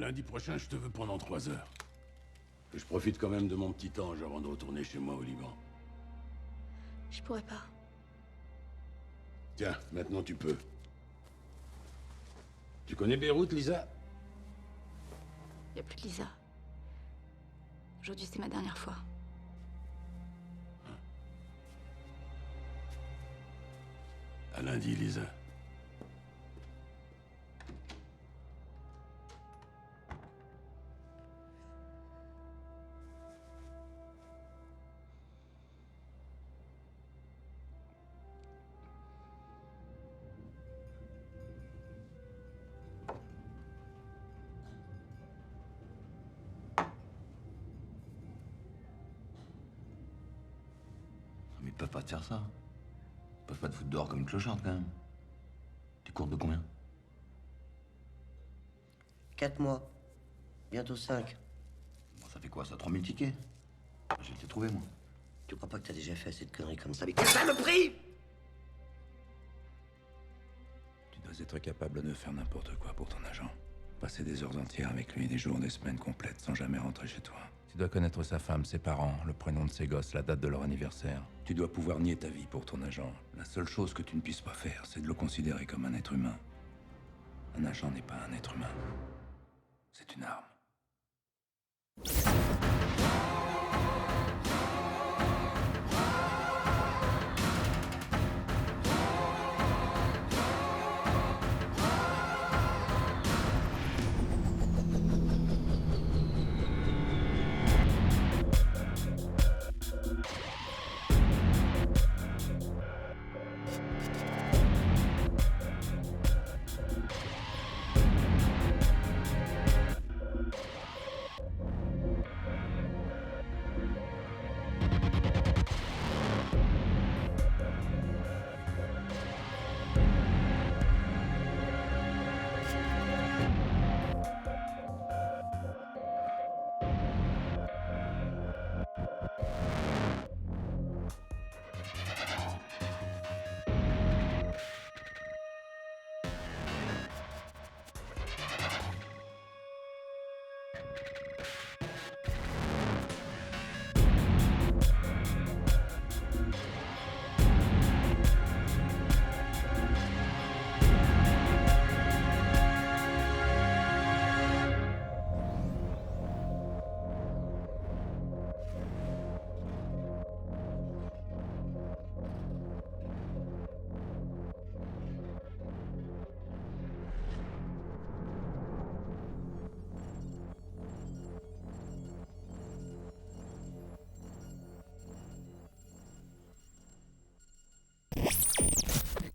Lundi prochain, je te veux pendant 3 heures. Et je profite quand même de mon petit ange avant de retourner chez moi au Liban. Je pourrais pas. Tiens, maintenant tu peux. Tu connais Beyrouth, Lisa? Y a plus de Lisa. Aujourd'hui, c'était ma dernière fois. À lundi, Lisa. Mais ils peuvent pas te faire ça. Ils peuvent pas te foutre dehors comme une clocharde, quand même. Tu cours de combien? 4 mois. Bientôt 5. Bon, ça fait quoi, ça? 3000 tickets? Je vais te les trouver, moi. Tu crois pas que t'as déjà fait cette connerie comme ça? Mais quel saloperie! Tu dois être capable de faire n'importe quoi pour ton agent. Passer des heures entières avec lui, des jours, des semaines complètes, sans jamais rentrer chez toi. Tu dois connaître sa femme, ses parents, le prénom de ses gosses, la date de leur anniversaire. Tu dois pouvoir nier ta vie pour ton agent. La seule chose que tu ne puisses pas faire, c'est de le considérer comme un être humain. Un agent n'est pas un être humain. C'est une arme.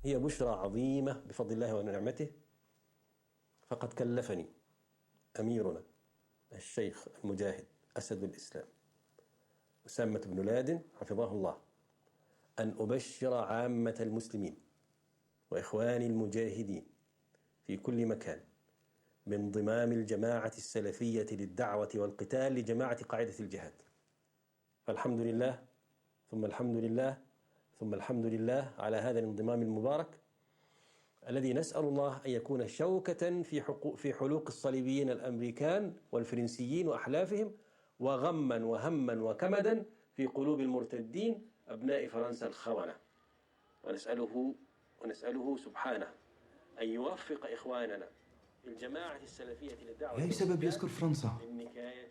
هي بشرى عظيمة بفضل الله ونعمته، فقد كلفني أميرنا الشيخ المجاهد أسد الإسلام أسامة بن لادن حفظه الله أن أبشر عامة المسلمين وإخواني المجاهدين في كل مكان بانضمام الجماعة السلفية للدعوة والقتال لجماعة قاعدة الجهاد. فالحمد لله ثم الحمد لله ثم الحمد لله على هذا الانضمام المبارك الذي نسأل الله أن يكون شوكة في حلوق الصليبيين الأمريكان والفرنسيين وأحلافهم، وغما وهما وكمدا في قلوب المرتدين أبناء فرنسا الخونة. ونسأله سبحانه أن يوفق إخواننا الجماعة السلفية للدعوة. أي سبب يذكر فرنسا؟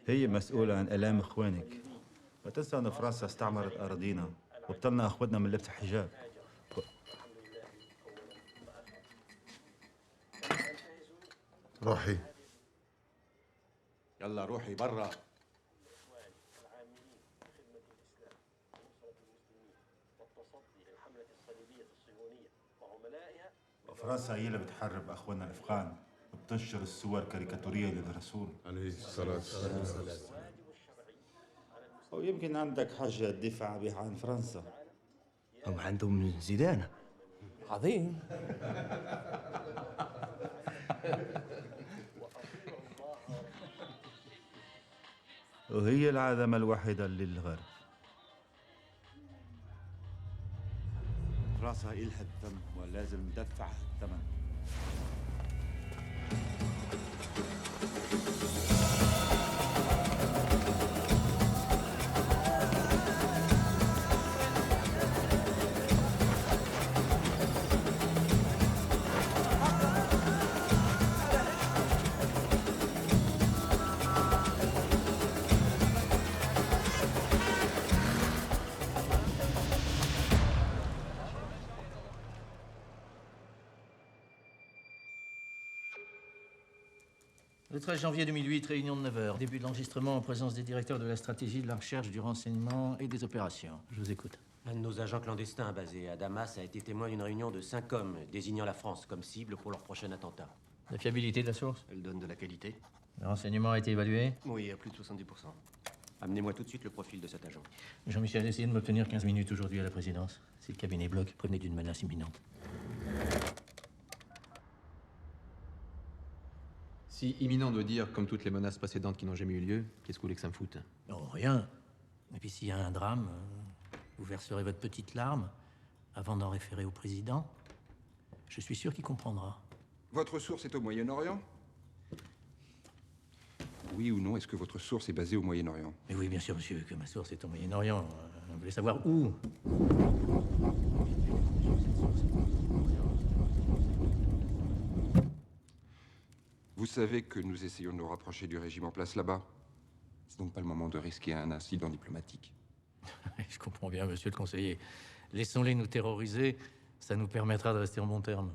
هي مسؤولة عن آلام إخوانك. لا تنسى أن فرنسا استعمرت أراضينا وابطلنا أخوتنا من لبس الحجاب. روحي. يلا روحي برا. فرنسا هي اللي بتحرب أخواننا الأفغان وبتنشر الصور كاريكاتورية للرسول عليه الصلاة والسلام. أو يمكن عندك حاجة تدافع بها عن فرنسا. أو عندهم زيدان عظيم. وهي العظمة الوحيدة للغرب. فرنسا إلها الدم ولازم ندفع الثمن. Le 13 janvier 2008, réunion de 9h. Début de l'enregistrement en présence des directeurs de la stratégie, de la recherche, du renseignement et des opérations. Je vous écoute. Un de nos agents clandestins basé à Damas a été témoin d'une réunion de 5 hommes désignant la France comme cible pour leur prochain attentat. La fiabilité de la source? Elle donne de la qualité? Le renseignement a été évalué? Oui, à plus de 70%. Amenez-moi tout de suite le profil de cet agent. Jean-Michel, essayez de m'obtenir 15 minutes aujourd'hui à la présidence. Si le cabinet bloque, prévenez d'une menace imminente. Si imminent doit dire, comme toutes les menaces précédentes qui n'ont jamais eu lieu, qu'est-ce que vous voulez que ça me foute? Non, rien. Et puis s'il y a un drame, vous verserez votre petite larme avant d'en référer au président. Je suis sûr qu'il comprendra. Votre source est au Moyen-Orient? Oui ou non, est-ce que votre source est basée au Moyen-Orient? Mais oui, bien sûr, monsieur, que ma source est au Moyen-Orient. Vous voulez savoir où? Vous savez que nous essayons de nous rapprocher du régime en place là-bas. C'est donc pas le moment de risquer un incident diplomatique. Je comprends bien, monsieur le conseiller. Laissons-les nous terroriser, ça nous permettra de rester en bon terme.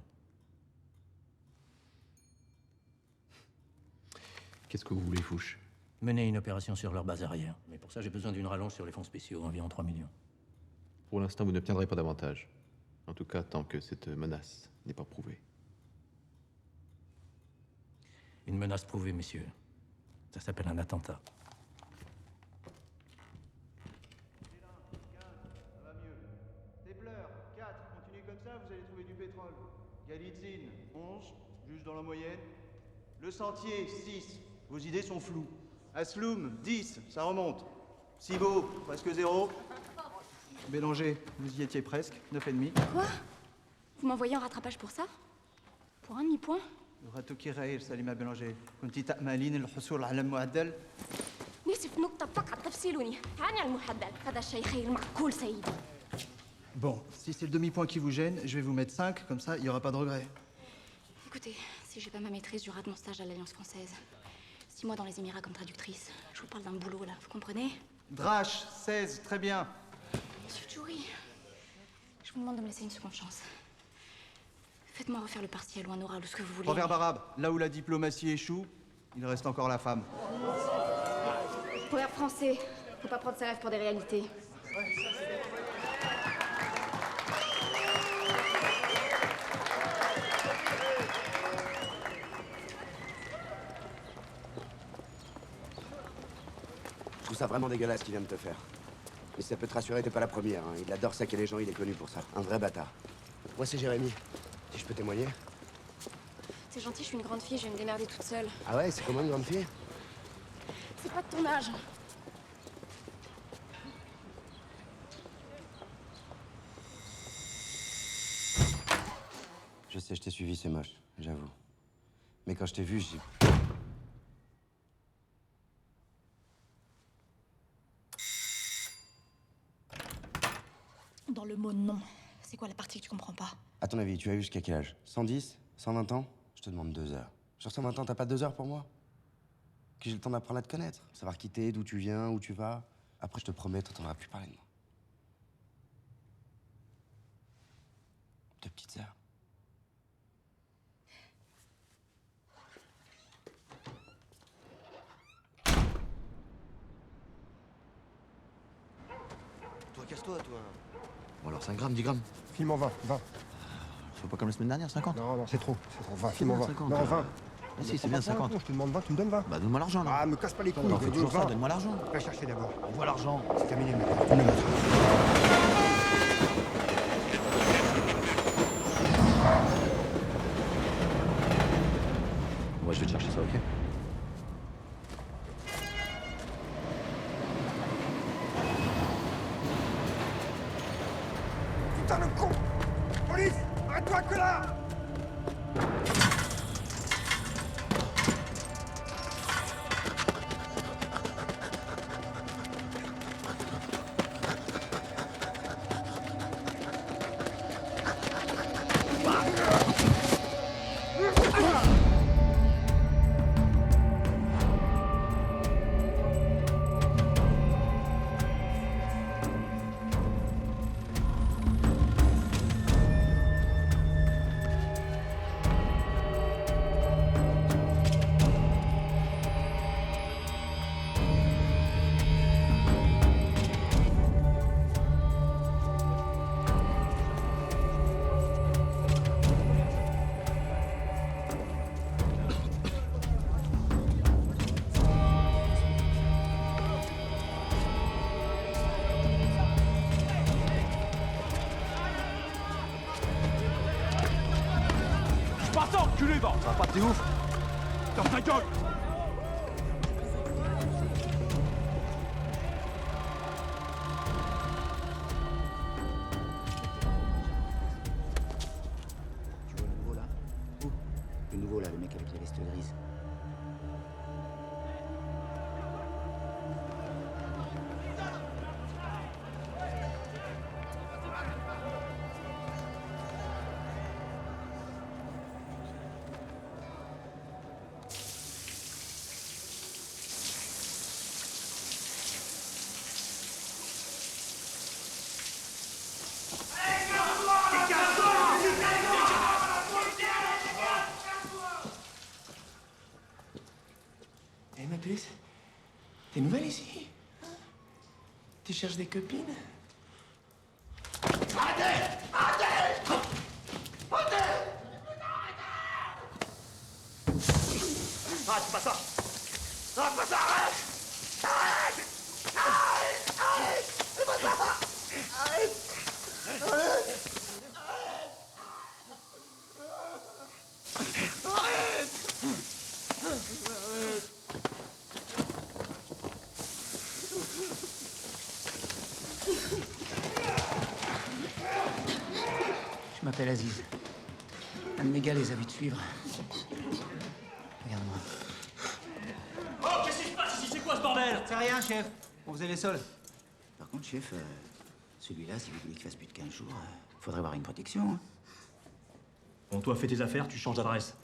Qu'est-ce que vous voulez, Fouche? Mener une opération sur leur base arrière. Mais pour ça, j'ai besoin d'une rallonge sur les fonds spéciaux, environ 3 millions. Pour l'instant, vous n'obtiendrez pas davantage. En tout cas, tant que cette menace n'est pas prouvée. Une menace prouvée, messieurs. Ça s'appelle un attentat. Ça va mieux. Stepler, 4. Continuez comme ça, vous allez trouver du pétrole. Galitzine, 11. Juste dans la moyenne. Le Sentier, 6. Vos idées sont floues. Asloum, 10. Ça remonte. Sibo, presque 0. Bélanger, vous y étiez presque. 9,5. Quoi? Vous m'envoyez en rattrapage pour ça? Pour un demi-point? راتوكي غاير سليمة بيلانجي كنتي تأملين الحصول على المعدل؟ نفسي في نقطة فقط تفصيلوني عن المحدد هذا الشيء خير معقول سيدي. Bon, si c'est le demi-point qui vous gêne, je vais vous mettre 5, comme ça, il n'y aura pas de regret. Écoutez, si j'ai pas ma maîtrise, je rate mon stage à l'Alliance française. 6 mois dans les Émirats comme traductrice. Je vous parle d'un boulot, là, vous comprenez? Drache, 16, très bien. Monsieur Djouri, je vous demande de me laisser une seconde chance. Faites-moi refaire le partiel ou un oral ou ce que vous voulez. Proverbe arabe, là où la diplomatie échoue, il reste encore la femme. Proverbe français, faut pas prendre ses rêves pour des réalités. Je trouve ça vraiment dégueulasse ce qu'il vient de te faire. Mais si ça peut te rassurer, t'es pas la première. Hein. Il adore saquer les gens, il est connu pour ça. Un vrai bâtard. Moi, c'est Jérémy. Si je peux témoigner. C'est gentil, je suis une grande fille, je vais me démerder toute seule. Ah ouais, c'est comment une grande fille? C'est pas de ton âge. Je sais, je t'ai suivi, c'est moche, j'avoue. Mais quand je t'ai vu, j'ai... Dans le mot non, c'est quoi la partie que tu comprends pas? À ton avis, tu as eu jusqu'à quel âge? 110? 120 ans? Je te demande 2 heures. Sur 120 ans, t'as pas 2 heures pour moi? Que j'ai le temps d'apprendre à te connaître, savoir qui t'es, d'où tu viens, où tu vas. Après, je te promets, t'entendras plus parler de moi. 2 petites heures. Toi, casse-toi, toi. Bon alors 5 grammes, 10 grammes. Filme en 20, 20. C'est pas comme la semaine dernière, 50. Non, non, c'est trop, 20, filme en 20. 50, non, 20. Ah si, c'est bien 50. Je te demande 20, tu me donnes 20. Bah donne-moi l'argent là. Ah, me casse pas les couilles. On fait toujours ça, donne-moi l'argent. Va chercher d'abord. Donne-moi l'argent. C'est terminé maintenant, tu me le montres. Moi je vais te chercher ça, ok? Putain de con! Police! Arrête-toi que là! Ça va pas, t'es ouf? Ferme ta gueule! Tu vois le nouveau là? Où? Le nouveau là, le mec avec la veste grise. Eh ma puce, t'es nouvelle ici? Tu cherches des copines? Arrêtez! Arrêtez! Arrêtez! Arrête, pas ça! Arrête, pas ça, arrête! Arrête! Arrête! Arrête! C'est pas ça! Arrête! Arrête! Je m'appelle Aziz. Un de mes gars les a vus te suivre. Regarde-moi. Oh, qu'est-ce qui se passe ici? C'est quoi ce bordel? C'est rien, chef. On faisait les sols. Par contre, chef, celui-là, si vous voulez qu'il fasse plus de 15 jours, faudrait avoir une protection. Hein. Bon, toi, fais tes affaires, tu changes d'adresse.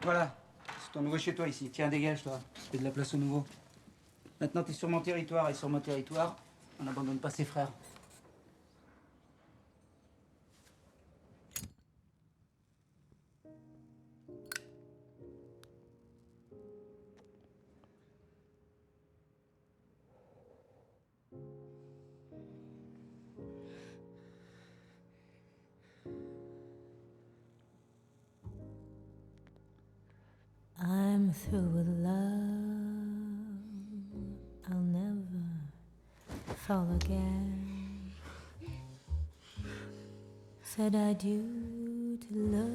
Voilà. C'est ton nouveau chez toi ici. Tiens, dégage, toi. Fais de la place au nouveau. Maintenant, t'es sur mon territoire et sur mon territoire, on n'abandonne pas ses frères. I'm through with love. I'll never fall again. Said adieu to love.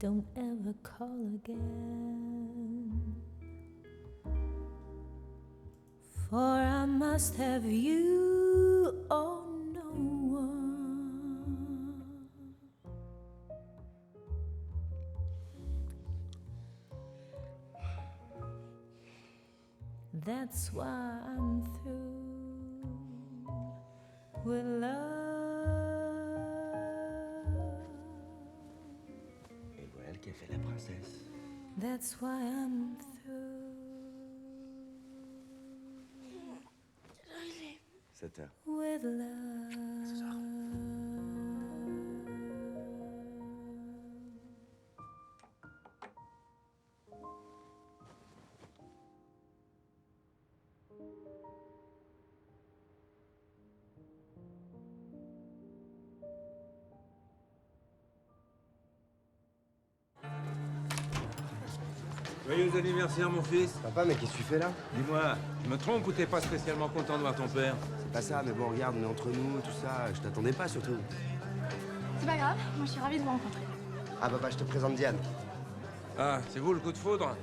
Don't ever call again. For I must have you, oh no one. That's why I'm through with love. Et voilà le café, la princesse. That's why I'm through. 7 heures. With love. Joyeux anniversaire, mon fils. Papa, mais qu'est-ce que tu fais là? Dis-moi, je me trompe ou t'es pas spécialement content de voir ton père? C'est pas ça, mais bon, regarde, on est entre nous, tout ça. Je t'attendais pas, surtout. C'est pas grave, moi je suis ravie de vous rencontrer. Ah, papa, je te présente Diane. Ah, c'est vous le coup de foudre?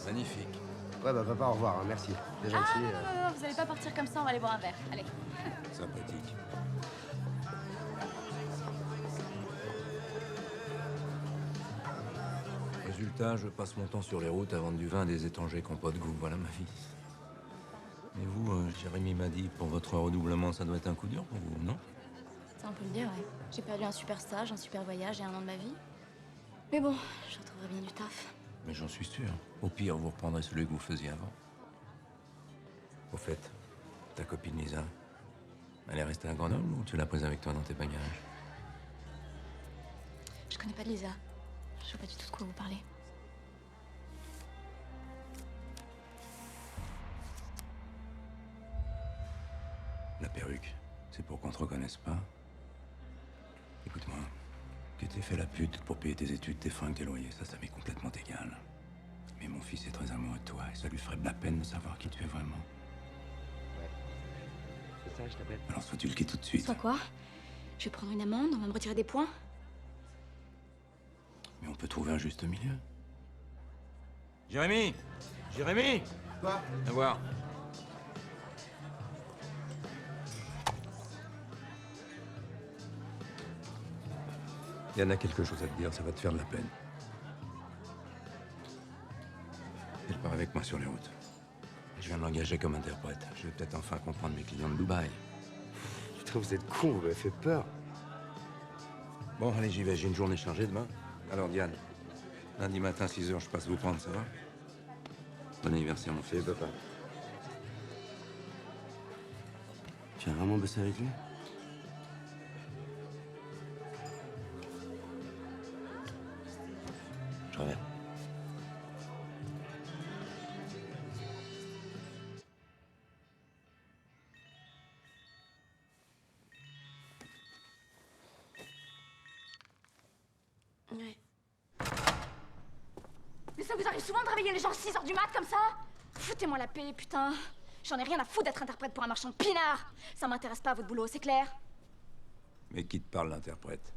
Magnifique. Ouais, bah, papa, au revoir, hein, merci. T'es gentil. Ah non, vous allez pas partir comme ça, on va aller boire un verre. Allez. Sympathique. Résultat, je passe mon temps sur les routes à vendre du vin à des étrangers qui n'ont pas de goût. Voilà ma vie. Et vous, Jérémy m'a dit, pour votre redoublement, ça doit être un coup dur pour vous, non? Ça, on peut le dire, ouais. J'ai perdu un super stage, un super voyage et un an de ma vie. Mais bon, je retrouverai bien du taf. Mais j'en suis sûr. Au pire, vous reprendrez celui que vous faisiez avant. Au fait, ta copine Lisa, elle est restée à Grenoble ou tu l'as prise avec toi dans tes bagages? Je connais pas de Lisa. Je sais pas du tout de quoi vous parlez. La perruque, c'est pour qu'on te reconnaisse pas. Écoute-moi, que t'aies fait la pute pour payer tes études, tes fringues, tes loyers, ça m'est complètement égal. et ça lui ferait de la peine de savoir qui tu es vraiment. Ouais. C'est ça, je t'appelle. Alors soit tu le quittes tout de suite. Soit quoi? Je vais prendre une amende, on va me retirer des points. Mais on peut trouver un juste milieu. Jérémy! Jérémy! Quoi? Viens voir. Yann a quelque chose à te dire, ça va te faire de la peine. Elle part avec moi sur les routes. Je viens de l'engager comme interprète. Je vais peut-être enfin comprendre mes clients de Dubaï. Putain, vous êtes con, vous m'avez fait peur. Bon, allez, j'y vais, j'ai une journée chargée demain. Alors, Diane, lundi matin, 6h, je passe vous prendre, ça va? Bon anniversaire, mon fils. Papa. Tu as vraiment bossé avec lui? Je reviens. Ouais. Mais ça vous arrive souvent de réveiller les gens à 6h du mat comme ça? Foutez-moi la paix, putain. J'en ai rien à foutre d'être interprète pour un marchand de pinard. Ça m'intéresse pas, votre boulot, c'est clair? Mais qui te parle, l'interprète?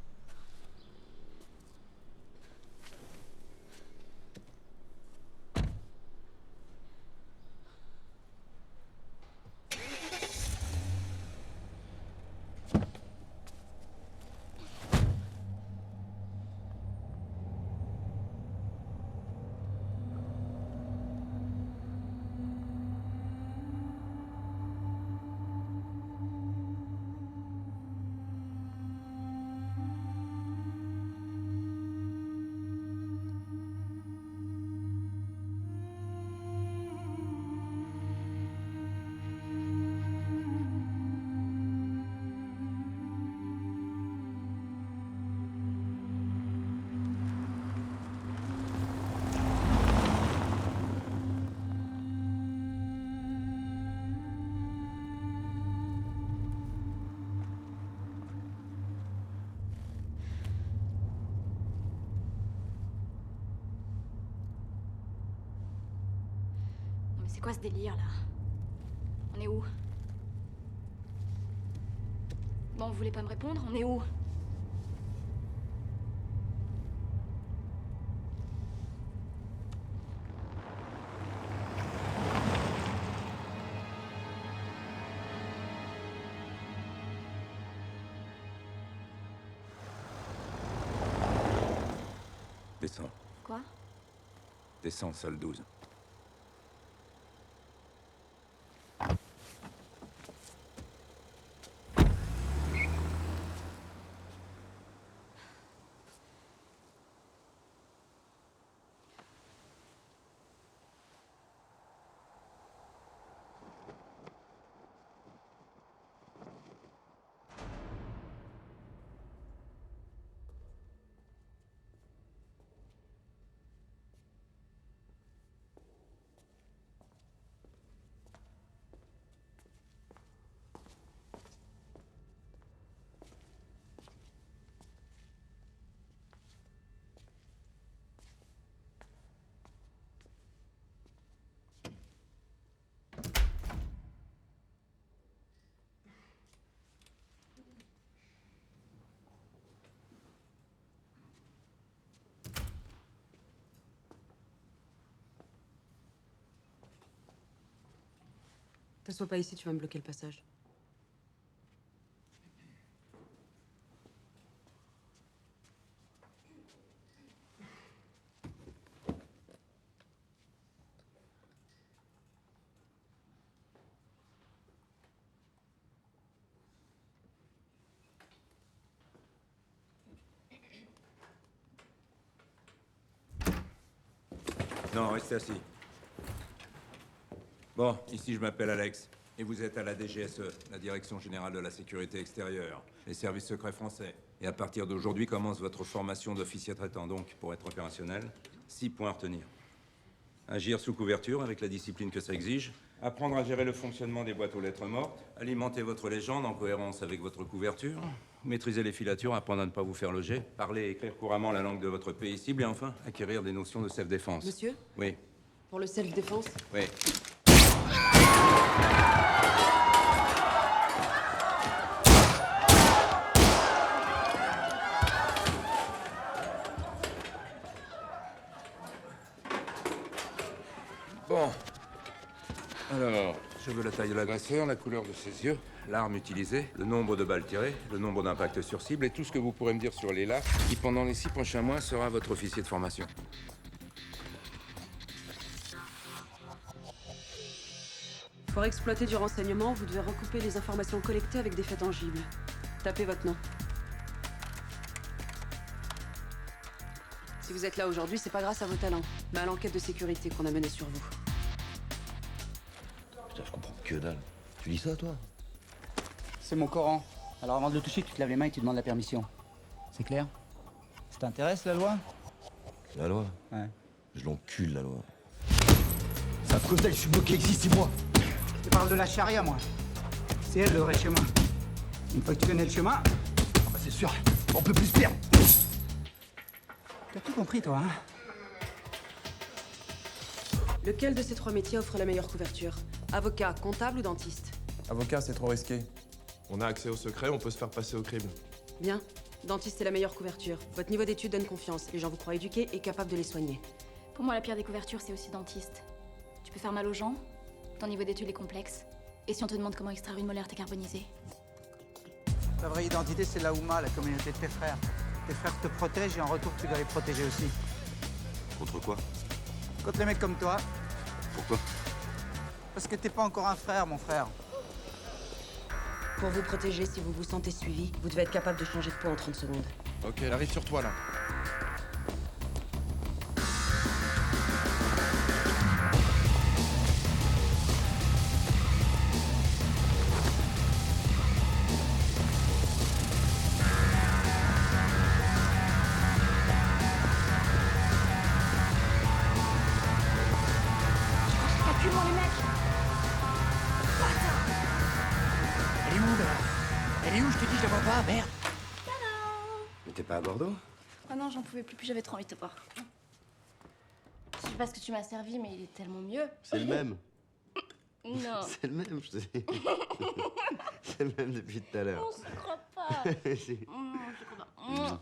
Mais c'est quoi ce délire, là? On est où? Bon, vous voulez pas me répondre? On est où? Descends. Quoi? Descends, salle 12. T'assois pas ici, tu vas me bloquer le passage. Non, restez assis. Bon, ici je m'appelle Alex. Et vous êtes à la DGSE, la Direction Générale de la Sécurité Extérieure, les services secrets français. Et à partir d'aujourd'hui commence votre formation d'officier traitant. Donc, pour être opérationnel, 6 points à retenir. Agir sous couverture avec la discipline que ça exige. Apprendre à gérer le fonctionnement des boîtes aux lettres mortes. Alimenter votre légende en cohérence avec votre couverture. Maîtriser les filatures, apprendre à ne pas vous faire loger. Parler et écrire couramment la langue de votre pays cible. Et enfin, acquérir des notions de self-défense. Monsieur ? Oui. Pour le self-défense? Oui. Bon. Alors, je veux la taille de l'agresseur, la couleur de ses yeux, l'arme utilisée, le nombre de balles tirées, le nombre d'impacts sur cible et tout ce que vous pourrez me dire sur Léla, qui pendant les 6 prochains mois sera votre officier de formation. Pour exploiter du renseignement, vous devez recouper les informations collectées avec des faits tangibles. Tapez votre nom. Si vous êtes là aujourd'hui, c'est pas grâce à vos talents, mais à l'enquête de sécurité qu'on a menée sur vous. Putain, je comprends que dalle. Tu lis ça, toi? C'est mon Coran. Alors avant de le toucher, tu te laves les mains et tu demandes la permission. C'est clair? Ça t'intéresse, la loi? La loi? Ouais. Je l'encule, la loi. Ça cause d'elle, je suis bloqué ici 6 mois. Je te parle de la charia, moi. C'est elle le vrai chemin. Une fois que tu connais le chemin, bah c'est sûr, on peut plus se perdre. T'as tout compris, toi, hein? Lequel de ces 3 métiers offre la meilleure couverture? Avocat, comptable ou dentiste? Avocat, c'est trop risqué. On a accès au secret, on peut se faire passer au crible. Bien. Dentiste, c'est la meilleure couverture. Votre niveau d'études donne confiance. Les gens vous croient éduqués et capables de les soigner. Pour moi, la pire des couvertures, c'est aussi dentiste. Tu peux faire mal aux gens, ton niveau d'études est complexe, et si on te demande comment extraire une molaire, t'es carbonisé. Ta vraie identité, c'est la Ouma, la communauté de tes frères. Tes frères te protègent et en retour, tu dois les protéger aussi. Contre quoi? Contre les mecs comme toi. Pourquoi? Parce que t'es pas encore un frère, mon frère. Pour vous protéger, si vous vous sentez suivi, vous devez être capable de changer de peau en 30 secondes. Ok, elle arrive sur toi, là. Calcule-moi, les mecs. Elle est où, là? Elle est où? Je te dis, je la vois pas, merde. Mais t'es pas à Bordeaux? Ah non, j'en pouvais plus, j'avais trop envie de te voir. Je sais pas ce que tu m'as servi, mais il est tellement mieux. C'est le même. Non. C'est le même, je te dis. C'est le même depuis tout à l'heure. On se croit pas. Si. Non, je crois pas.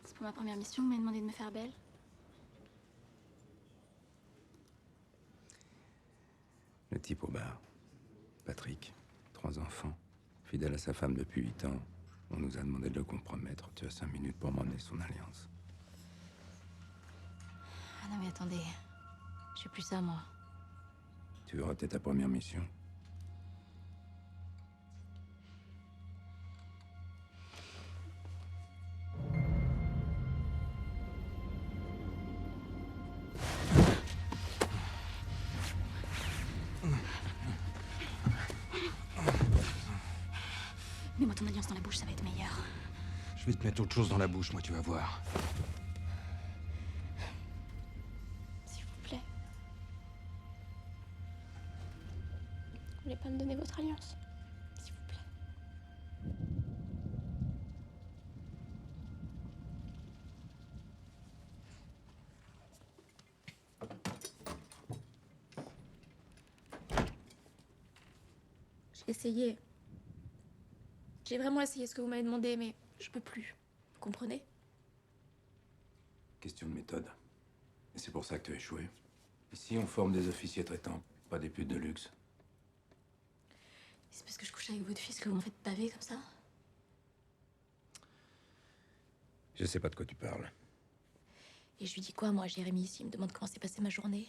C'est pour ma première mission, vous m'avez demandé de me faire belle. Le type au bar. Patrick, 3 enfants, fidèle à sa femme depuis 8 ans. On nous a demandé de le compromettre. Tu as 5 minutes pour m'emmener son alliance. Ah non mais attendez, je fais plus ça moi. Tu veux rater ta première mission? Mets-moi ton alliance dans la bouche, ça va être meilleur. Je vais te mettre autre chose dans la bouche, moi, tu vas voir. S'il vous plaît. Vous voulez pas me donner votre alliance? S'il vous plaît. J'ai essayé. J'ai vraiment essayé ce que vous m'avez demandé, mais je peux plus. Vous comprenez? Question de méthode. Et c'est pour ça que tu as échoué. Ici, on forme des officiers traitants, pas des putes de luxe. C'est parce que je couche avec votre fils que vous m'en faites baver comme ça? Je sais pas de quoi tu parles. Et je lui dis quoi, moi, à Jérémy, ici? Il me demande comment s'est passée ma journée.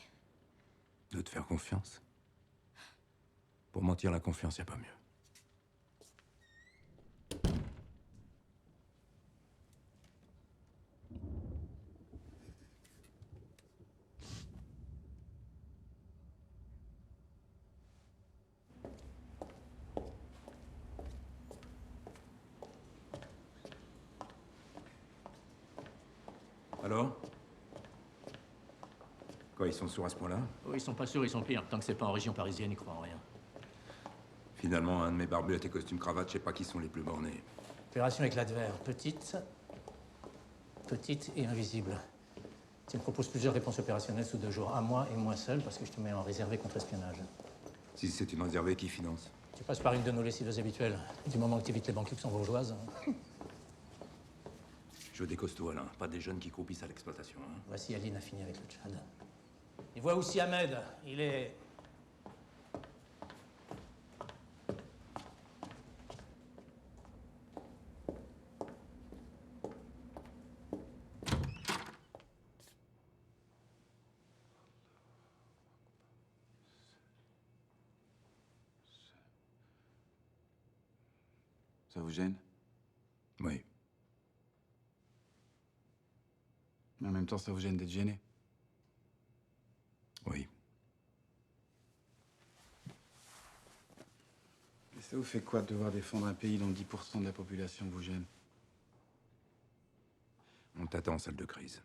De te faire confiance. Pour mentir, la confiance, y a pas mieux. Alors? Quoi, ils sont sourds à ce point-là? Oh, ils sont pas sûrs, ils sont pires. Tant que c'est pas en région parisienne, ils croient en rien. Finalement, un de mes barbulettes et costumes-cravate, je sais pas qui sont les plus bornés. Opération éclat de verre. Petite et invisible. Tu me proposes plusieurs réponses opérationnelles sous 2 jours. À moi et moi seul, parce que je te mets en réservé contre espionnage. Si c'est une réservée, qui finance? Tu passes par une de nos lessiveuses habituelles. Du moment que tu évites les banques luxembourgeoises. Je veux des costauds, Alain. Pas des jeunes qui croupissent à l'exploitation. Hein. Voici Aline a fini avec le Tchad. Et vois aussi Ahmed. Il est... Ça vous gêne? Oui. Mais en même temps, ça vous gêne d'être gêné? Oui. Et ça vous fait quoi de devoir défendre un pays dont 10% de la population vous gêne? On t'attend en salle de crise.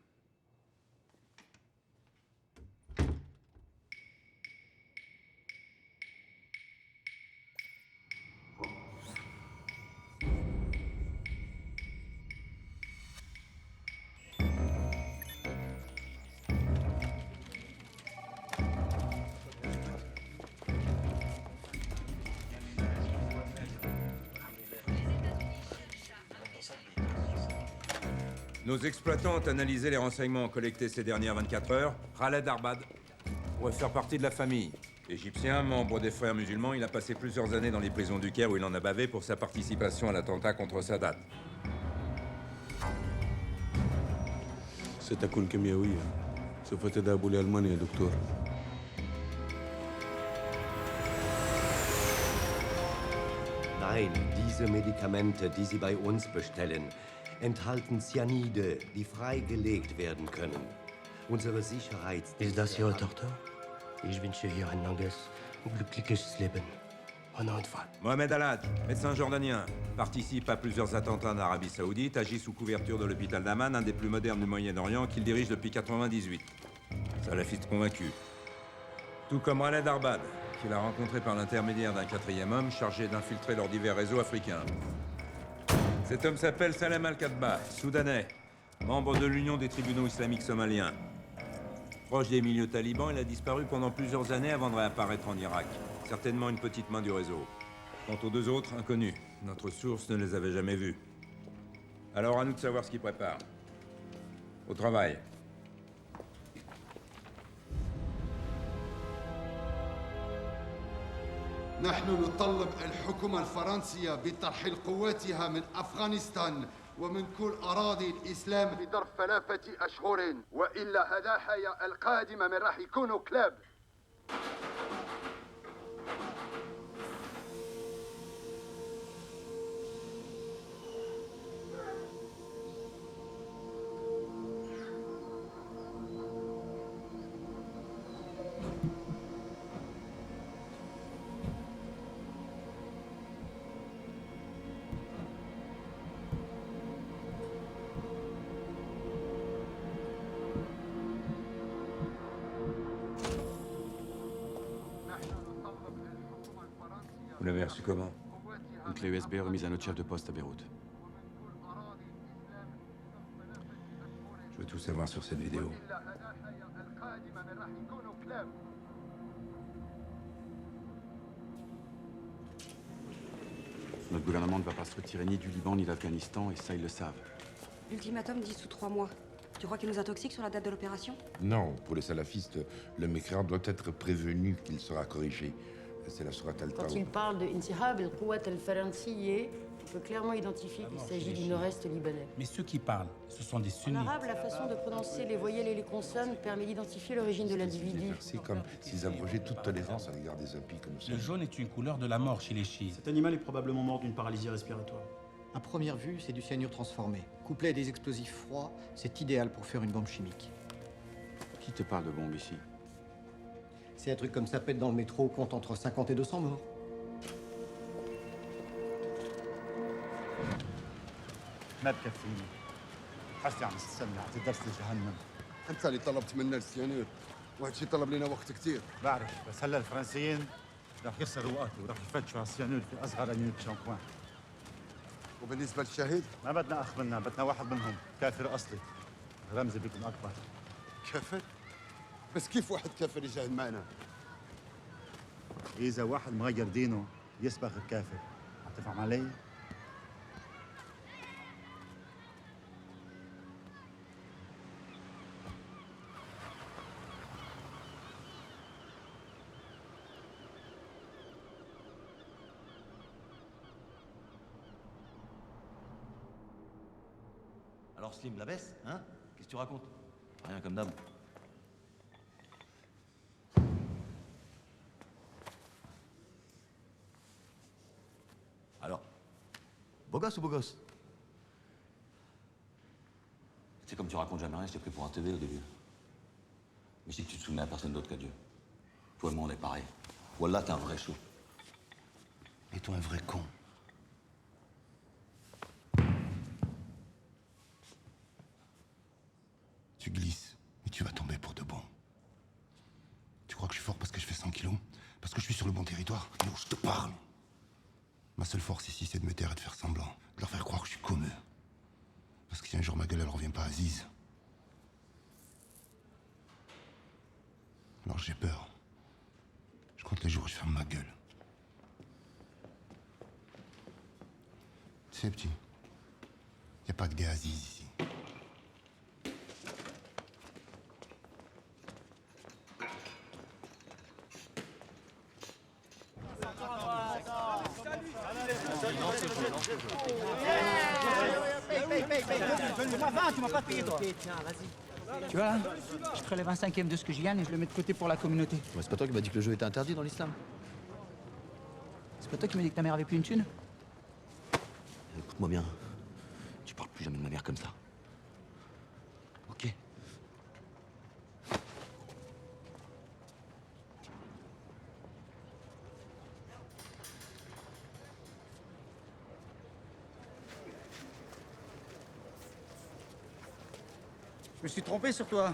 Nos exploitants ont analysé les renseignements collectés ces dernières 24 heures. Khaled Arbad pourrait faire partie de la famille. Égyptien, membre des Frères musulmans, il a passé plusieurs années dans les prisons du Caire où il en a bavé pour sa participation à l'attentat contre Sadat. ستكون كيميائية سوف تذهب لألمانيا دكتور. Nein, diese Medikamente, die Sie bei uns bestellen, enthalten Cyanide, die freigelegt werden können. Unsere Sicherheitsdienste... Ist das Ihre Tochter? Ich wünsche ihr ein langes, glückliches Leben. En Fall. Mohamed Alad, médecin jordanien, participe à plusieurs attentats en Arabie Saoudite, agit sous couverture de l'hôpital d'Amman, un des plus modernes du Moyen-Orient, qu'il dirige depuis 98. Salafiste convaincu. Tout comme Khaled Arbad, qu'il a rencontré par l'intermédiaire d'un 4e homme chargé d'infiltrer leurs divers réseaux africains. Cet homme s'appelle Salem Al-Kadba, soudanais, membre de l'Union des tribunaux islamiques somaliens. Proche des milieux talibans, il a disparu pendant plusieurs années avant de réapparaître en Irak. Certainement une petite main du réseau. Quant aux 2 autres, inconnus. Notre source ne les avait jamais vus. Alors à nous de savoir ce qu'ils préparent. Au travail. نحن نطلب الحكومة الفرنسية بترحيل قواتها من أفغانستان ومن كل أراضي الإسلام بظرف 3 أشهر وإلا هدايا القادمة من راح يكونوا كلاب. Vous l'avez reçu comment? Une clé USB remise à notre chef de poste à Beyrouth. Je veux tout savoir sur cette vidéo. Notre gouvernement ne va pas se retirer ni du Liban ni d'Afghanistan, et ça, ils le savent. L'ultimatum dit sous 3 mois. Tu crois qu'il nous intoxique sur la date de l'opération? Non, pour les salafistes, le mécréant doit être prévenu qu'il sera corrigé. C'est la Surat Quand al-Tawbah. il parle de Intihab el-Quwat al-Faransiye, on peut clairement identifier qu'il s'agit du nord-est libanais. Mais ceux qui parlent, ce sont des En sunnites. arabe, la façon de prononcer les voyelles et les consonnes permet d'identifier l'origine de l'individu. C'est comme s'ils abrogeaient toute tolérance à l'égard des impies comme ça. Le jaune est une couleur de la mort chez les chiites. Cet animal est probablement mort d'une paralysie respiratoire. À première vue, c'est du cyanure transformé. Couplé à des explosifs froids, c'est idéal pour faire une bombe chimique. Qui te parle de bombe ici? Si un truc comme ça pète dans le métro, compte entre 50 et 200 morts. ما تكفيني بحثت عم تستنى درس لجهنم. انت اللي طلبت منا السيانور، وهذا الشيء طلب لنا وقت كثير. بعرف، بس هلا الفرنسيين رح يخسروا وقت وراح يفتشوا على السيانور في اصغر يونت شامبوان. وبالنسبه للشهيد؟ ما بدنا اخ منا، بدنا واحد منهم كافر اصلي. رمزي بيكون اكبر. كافر؟ بس كيف واحد كافر يجاهد معنا؟ اذا واحد مغير دينه يسبق الكافر، عم تفهم علي؟ Alors Slim, la baisse, hein? Qu'est-ce que tu racontes? Rien comme d'hab. Alors, beau gosse ou beau gosse? C'est comme tu racontes jamais rien, je t'ai pris pour un TV au début. Mais je sais que tu te souvenais à personne d'autre qu'à Dieu. Toi et moi, on est pareil. Wallah, t'es un vrai chou. Et toi, un vrai con. Tu glisses, et tu vas tomber pour de bon. Tu crois que je suis fort parce que je fais 100 kilos? Parce que je suis sur le bon territoire? Non, je te parle. Ma seule force ici, c'est de me taire et de faire semblant. De leur faire croire que je suis comme eux. Parce que si un jour ma gueule, elle revient pas à Aziz, alors j'ai peur. Je compte les jours où je ferme ma gueule. Tu sais, petit, y a pas que des Aziz ici. Donne-moi 20, tu m'as pas payé, toi. Tiens, vas-y. Tu vois, là, je prélève un 5e de ce que je gagne et je le mets de côté pour la communauté. Ouais, c'est pas toi qui m'as dit que le jeu était interdit dans l'islam? C'est pas toi qui m'as dit que ta mère avait plus une thune? Écoute-moi bien. Tu parles plus jamais de ma mère comme ça. Ok? Je me suis trompé sur toi.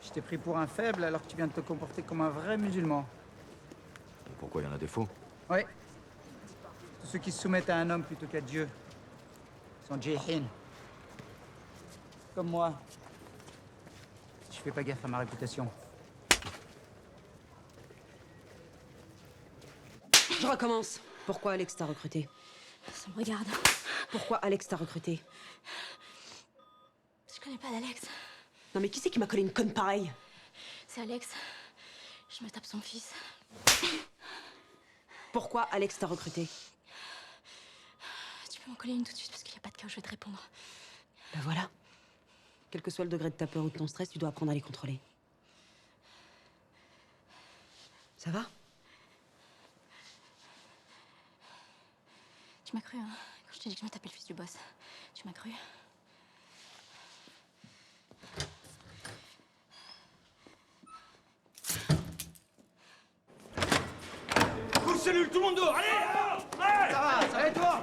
Je t'ai pris pour un faible alors que tu viens de te comporter comme un vrai musulman. Et pourquoi il y en a des faux? Ouais. Tous ceux qui se soumettent à un homme plutôt qu'à Dieu sont djihin. Comme moi. Si je fais pas gaffe à ma réputation. Je recommence. Pourquoi Alex t'a recruté? Ça me regarde. Pourquoi Alex t'a recruté? Je connais pas d'Alex. Non mais qui c'est qui m'a collé une conne pareille? C'est Alex. Je me tape son fils. Pourquoi Alex t'a recruté? Tu peux m'en coller une tout de suite parce qu'il n'y a pas de cas où je vais te répondre. Ben voilà. Quel que soit le degré de ta peur ou de ton stress, tu dois apprendre à les contrôler. Ça va? Tu m'as cru, hein? Quand je t'ai dit que je me tapais le fils du boss. Tu m'as cru? Coup de cellule, tout le monde dehors, allez! Ça va et toi?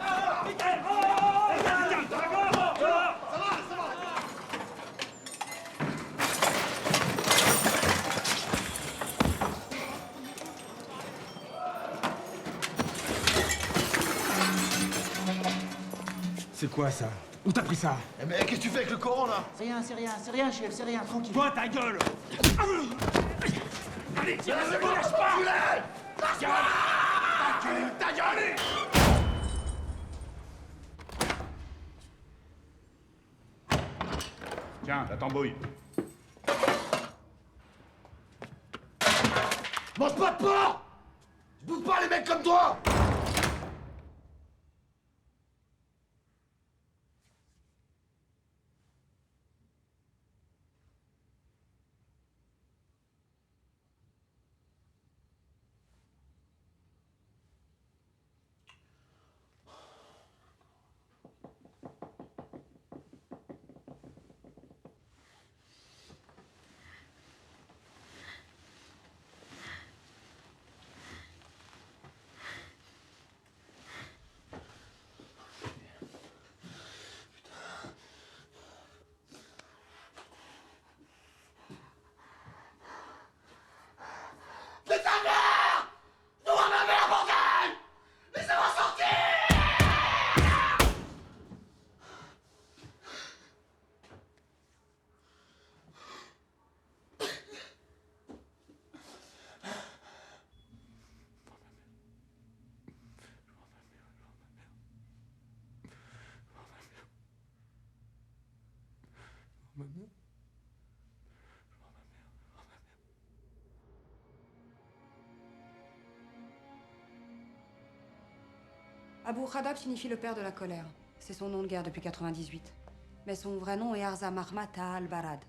C'est quoi ça? Où t'as pris ça? Eh mais qu'est-ce que tu fais avec le Coran là? C'est rien, chef, c'est rien, tranquille. Toi, ta gueule! Allez, tiens, ne me lâche pas! Ta gueule! Tiens, la tambouille. Mange pas de porc! Je bouffe pas les mecs comme toi! Abu Khadab signifie le père de la colère. C'est son nom de guerre depuis 98. Mais son vrai nom est Arza Mahmat al-Barad.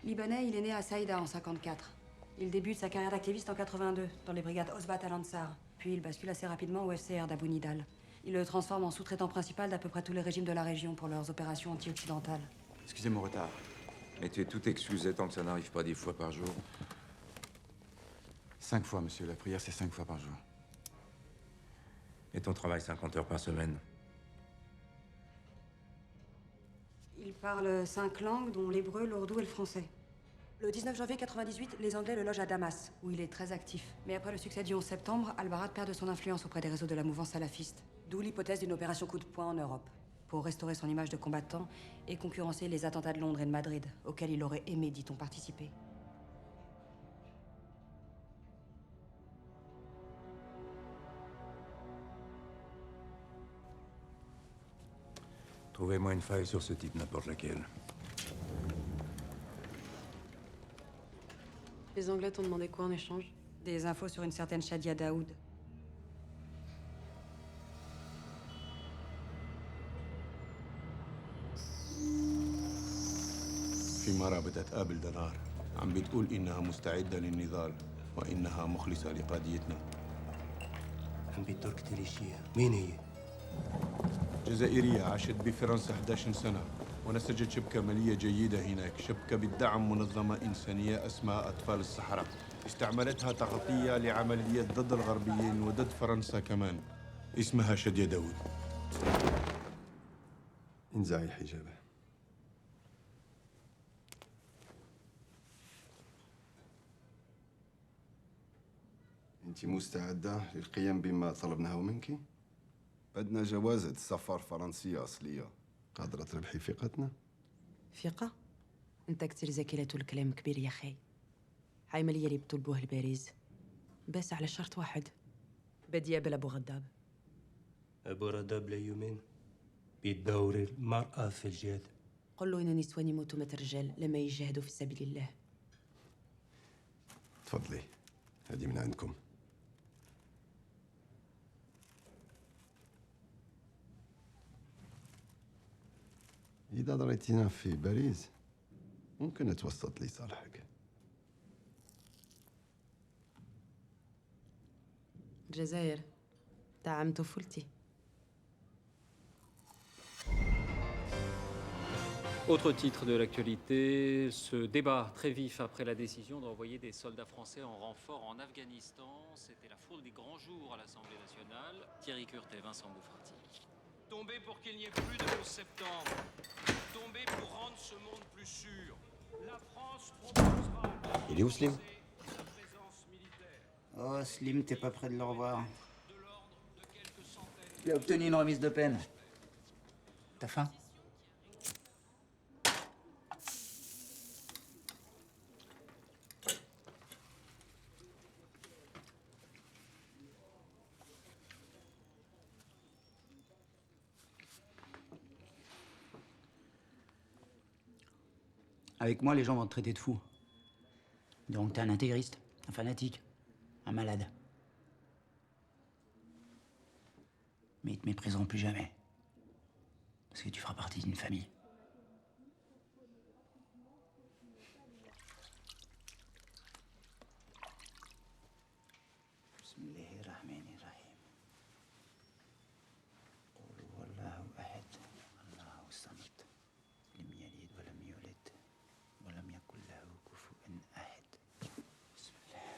Libanais, il est né à Saïda en 54. Il débute sa carrière d'activiste en 82 dans les brigades Osbat al-Ansar. Puis il bascule assez rapidement au FCR d'Abu Nidal. Il le transforme en sous-traitant principal d'à peu près tous les régimes de la région pour leurs opérations anti-occidentales. Excusez mon retard. Mais tu es tout excusé tant que ça n'arrive pas 10 fois par jour. 5 fois, monsieur. La prière, c'est 5 fois par jour. Et ton travail 50 heures par semaine? Il parle 5 langues, dont l'hébreu, l'ourdou et le français. Le 19 janvier 98, les Anglais le logent à Damas, où il est très actif. Mais après le succès du 11 septembre, Al-Barad perd de son influence auprès des réseaux de la mouvance salafiste. D'où l'hypothèse d'une opération coup de poing en Europe, pour restaurer son image de combattant et concurrencer les attentats de Londres et de Madrid, auxquels il aurait aimé, dit-on, participer. Trouvez-moi une faille sur ce type, n'importe laquelle. Les Anglais t'ont demandé quoi en échange? Des infos sur une certaine Shadia Daoud. في مرة بدها تقابل دنار عم بتقول إنها مستعدة للنضال وإنها مخلصة لقضيتنا. عم بتدور كتير. مين هي؟ جزائرية عاشت بفرنسا 11 سنة ونسجت شبكة مالية جيدة هناك، شبكة بتدعم منظمة إنسانية اسمها أطفال الصحراء. استعملتها تغطية لعمليات ضد الغربيين وضد فرنسا كمان. اسمها شادية داوود. انزعي حجابه. انت مستعدة للقيام بما طلبناه منك؟ بدنا جوازة سفر فرنسية أصلية. قادرة تربحي ثقتنا؟ ثقة؟ انت كتير ذكي لا تقول كلام كبير يا خي. عملية اللي بطلبوه الباريس بس على شرط واحد، بدي اقابل ابو غداب. أبو رداب ليومين بيدور المرأة في الجهاد. قل له إن النسوان يموتوا مات الرجال لما يجاهدوا في سبيل الله. تفضلي، هذه من عندكم. إذا ضريتينا في باريس ممكن نتوسط لصالحك. الجزائر دعم طفولتي. Autre titre de l'actualité, ce débat très vif après la décision d'envoyer des soldats français en renfort en Afghanistan. C'était la foule des grands jours à l'Assemblée nationale. Thierry Curt et Vincent Bouffarti. Tomber pour qu'il n'y ait plus de 11 septembre. Tomber pour rendre ce monde plus sûr. La France proposera... Il est où, Slim? Oh, Slim, t'es pas près de le revoir. Il a obtenu une remise de peine. T'as faim? Avec moi, les gens vont te traiter de fou. Donc t'es un intégriste, un fanatique, un malade. Mais ils te mépriseront plus jamais. Parce que tu feras partie d'une famille. Bismillahirrahmanirrahim. Qul huwallahu ahad, Allahu samad, lam yalid wa lam yulad, wa lam yakul lahu kufuwan ahad. Bismillah.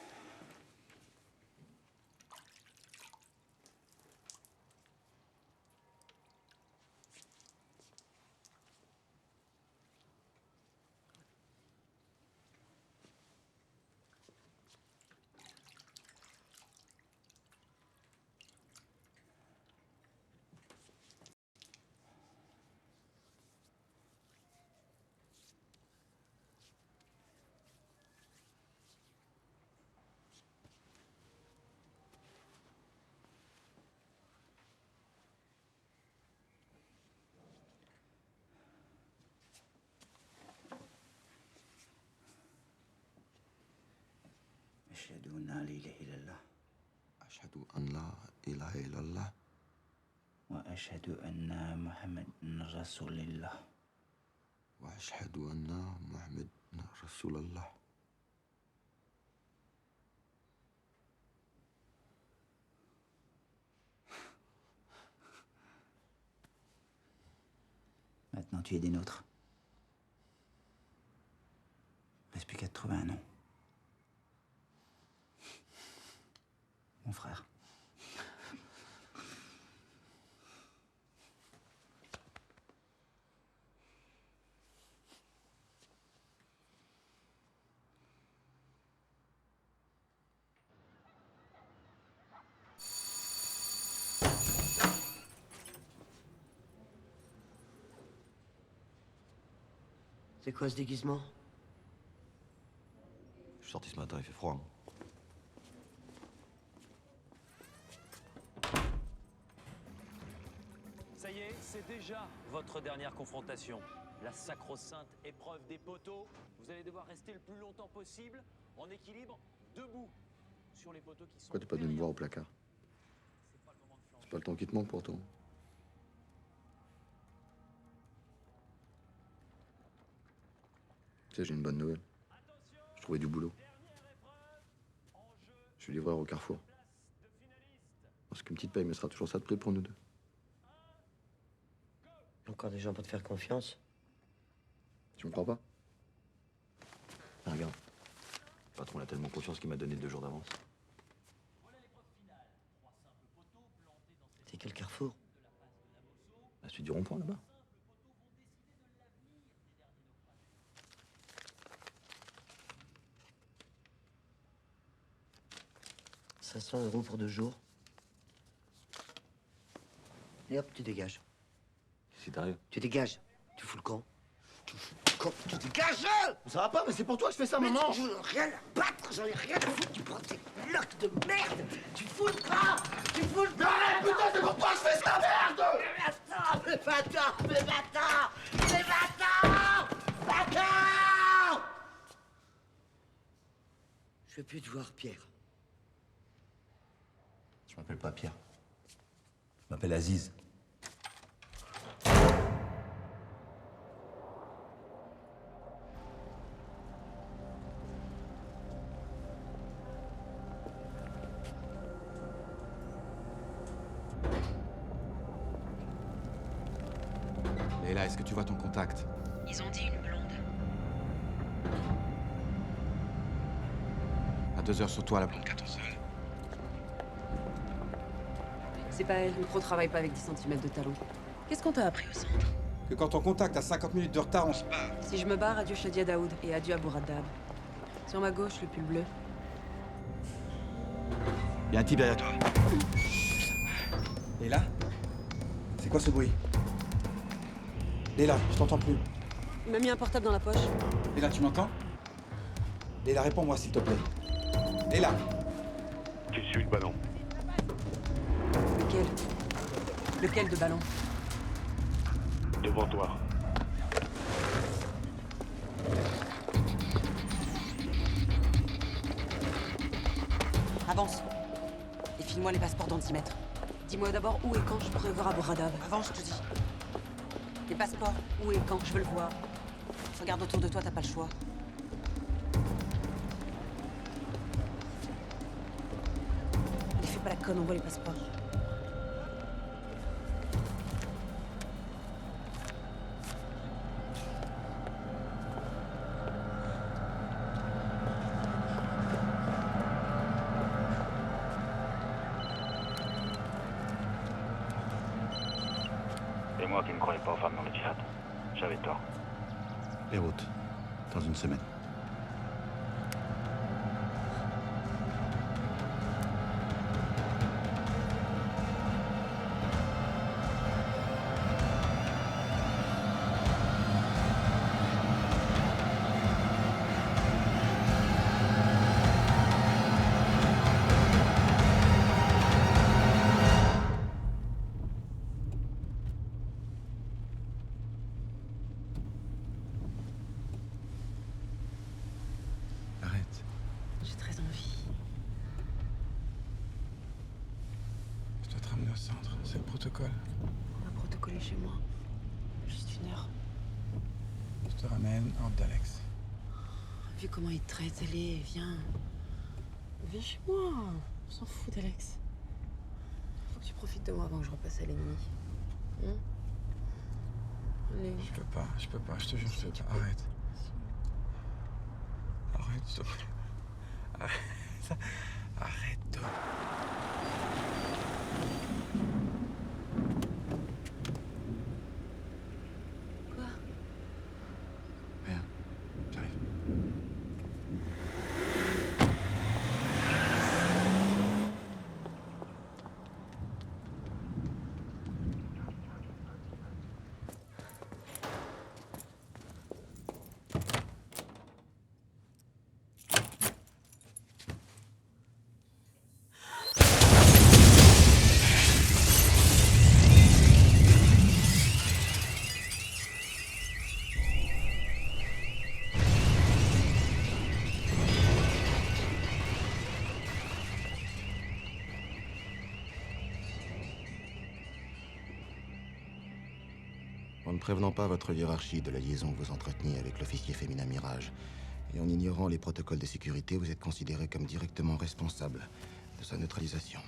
أشهد أن لا إله إلا الله أشهد أن لا إله إلا الله وأشهد أن محمد رسول الله وأشهد أن محمد رسول الله. Maintenant, tu es des nôtres. Reste plus qu'à te trouver un nom. Mon frère. C'est quoi ce déguisement? Je suis sorti ce matin, il fait froid. Hein. Ça y est, c'est déjà votre dernière confrontation. La sacro-sainte épreuve des poteaux. Vous allez devoir rester le plus longtemps possible en équilibre, debout, sur les poteaux qui sont... Pourquoi t'es pas venu me voir au placard? C'est pas le temps qui te manque pour toi. Tu sais, j'ai une bonne nouvelle. J'ai trouvé du boulot. Je suis livreur au Carrefour. Parce qu'une petite paye me sera toujours ça de prix pour nous deux. Encore des gens pour te faire confiance? Tu me crois pas? Ah, regarde. Le patron a tellement confiance qu'il m'a donné 2 jours d'avance. C'est quel Carrefour? La suite du rond-point, là-bas. 500 € pour 2 jours. Et hop, tu dégages. Si t'arrives. Tu dégages. Tu fous le camp. Tu fous le camp. Tu dégages! Ça va pas, mais c'est pour toi que je fais ça, Mais maman! j'en ai rien à battre, j'en ai rien à foutre. Tu prends tes blocs de merde. Tu fous le camp. Tu fous le camp. Mais arrête, putain, c'est pour toi que je fais ça, merde! Mais bâtard, mais bâtard, mais bâtard, bâtard! Je veux plus te voir, Pierre. Je m'appelle pas Pierre. Je m'appelle Aziz. Leila, est-ce que tu vois ton contact? Ils ont dit une blonde. À 2h sur toi, la blonde 14 seule. C'est pas elle, le pro travaille pas avec 10 cm de talon. Qu'est-ce qu'on t'a appris au centre? Que quand on contacte à 50 minutes de retard, on se barre. Si je me barre, adieu Shadia Daoud et adieu Abu Raddab. Sur ma gauche, le pull bleu. Il y a un type derrière toi. Léla? C'est quoi ce bruit? Léla, je t'entends plus. Il m'a mis un portable dans la poche. Léla, tu m'entends? Léla, réponds-moi s'il te plaît. Léla! Tu suis le ballon. Lequel? Lequel de ballon? Devant toi. Avance. Et file-moi les passeports dans 10 mètres. Dis-moi d'abord où et quand je pourrais voir Abu Raddab. Avance, je te dis. Les passeports, où et quand, je veux le voir. Regarde autour de toi, t'as pas le choix. Et fais pas la conne, on voit les passeports. Et moi qui ne croyais pas aux femmes dans le djihad. J'avais tort. Les routes. Dans une semaine. J'ai très envie. plein centre, c'est le protocole. On va protocoler chez moi. Juste 1 heure. Je te ramène hors d'Alex. Vu comment il te traite, allez, viens. Viens chez moi. On s'en fout d'Alex. Faut que tu profites de moi avant que je repasse à l'ennemi. Hein? Allez. Je peux pas, je te jure, je peux pas. Arrête. Arrête, s'il te plaît. Arrête. Arrête. Quoi? Rien. J'arrive. En ne prévenant pas votre hiérarchie de la liaison que vous entreteniez avec l'officier féminin Mirage, et en ignorant les protocoles de sécurité, vous êtes considéré comme directement responsable de sa neutralisation.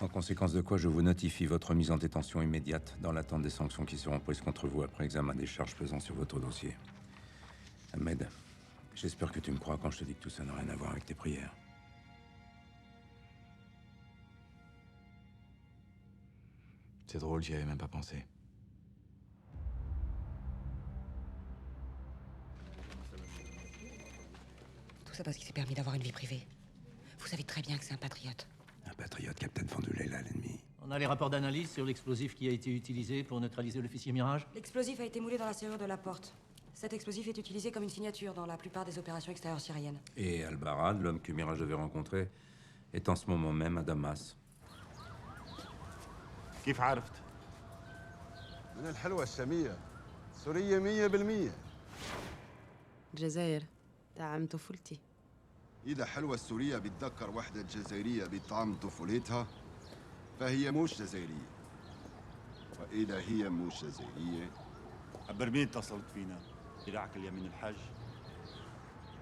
En conséquence de quoi, je vous notifie votre mise en détention immédiate dans l'attente des sanctions qui seront prises contre vous après examen des charges pesant sur votre dossier. Ahmed, j'espère que tu me crois quand je te dis que tout ça n'a rien à voir avec tes prières. C'est drôle, j'y avais même pas pensé. Tout ça parce qu'il s'est permis d'avoir une vie privée. Vous savez très bien que c'est un patriote. Un patriote, Captain Fonduleyla, l'ennemi. On a les rapports d'analyse sur l'explosif qui a été utilisé pour neutraliser l'officier Mirage. L'explosif a été moulé dans la serrure de la porte. Cet explosif est utilisé comme une signature dans la plupart des opérations extérieures syriennes. Et Al-Barad, l'homme que Mirage devait rencontrer, est en ce moment même à Damas. كيف عرفت؟ من الحلوى الشامية سورية 100%. الجزائر طعم طفولتي. إذا حلوى السورية بتذكر وحدة جزائرية بطعم طفولتها فهي مش جزائرية. وإذا هي مش جزائرية عبر مين اتصلت فينا؟ يلعك اليمين الحج.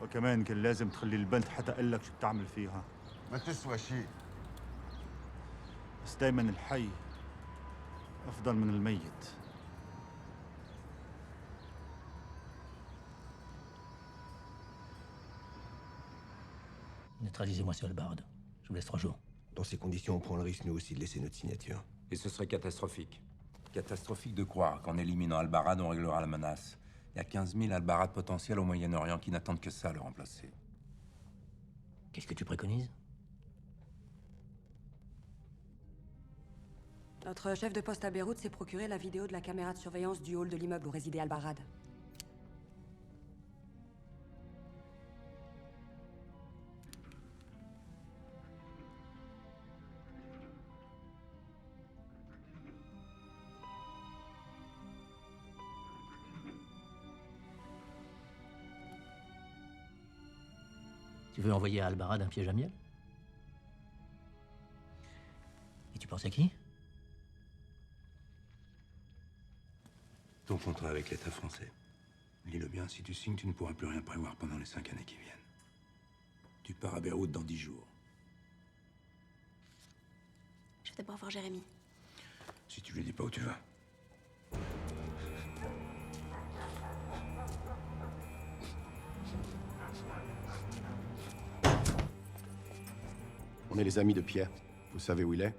وكمان كان لازم تخلي البنت حتى اقول لك شو بتعمل فيها. ما تسوى شيء. بس دايما الحي افضل من الميت. Neutralisez-moi sur Al-Barad. Je vous laisse 3 jours. Dans ces conditions, on prend le risque, nous aussi, de laisser notre signature. Et ce serait catastrophique. Catastrophique de croire qu'en éliminant Al-Barad, on réglera la menace. Il y a 15 000 Al-Barad potentiels au Moyen-Orient qui n'attendent que ça à le remplacer. Qu'est-ce que tu préconises? Notre chef de poste à Beyrouth s'est procuré la vidéo de la caméra de surveillance du hall de l'immeuble où résidait Al-Barad. Tu veux envoyer à Al-Barad un piège à miel? Et tu penses à qui? Ton contrat avec l'État français. Lis-le bien, si tu signes, tu ne pourras plus rien prévoir pendant les 5 années qui viennent. Tu pars à Beyrouth dans 10 jours. Je vais d'abord voir Jérémy. Si tu lui dis pas où tu vas. On est les amis de Pierre. Vous savez où il est?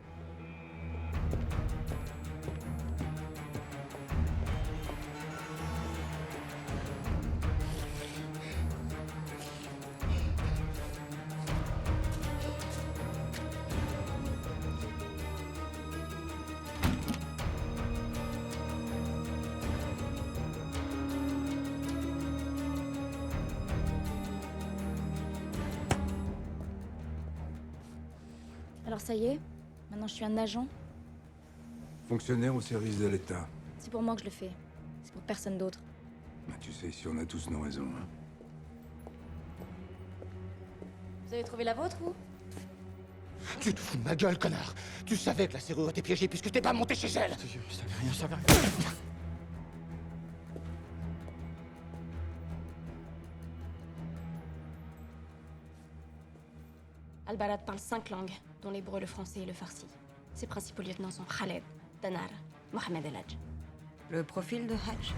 Alors ça y est, maintenant je suis un agent. Fonctionnaire au service de l'État. C'est pour moi que je le fais. C'est pour personne d'autre. Bah, tu sais, ici on a tous nos raisons, hein. Vous avez trouvé la vôtre, vous? Tu te fous de ma gueule, connard. Tu savais que la serrure était piégée puisque t'es pas monté chez elle. Je savais rien. Al-Barad parle 5 langues, dont l'hébreu, le français et le farsi. Ses principaux lieutenants sont Khaled, Danar, Mohamed El Hadj. Le profil de Hadj?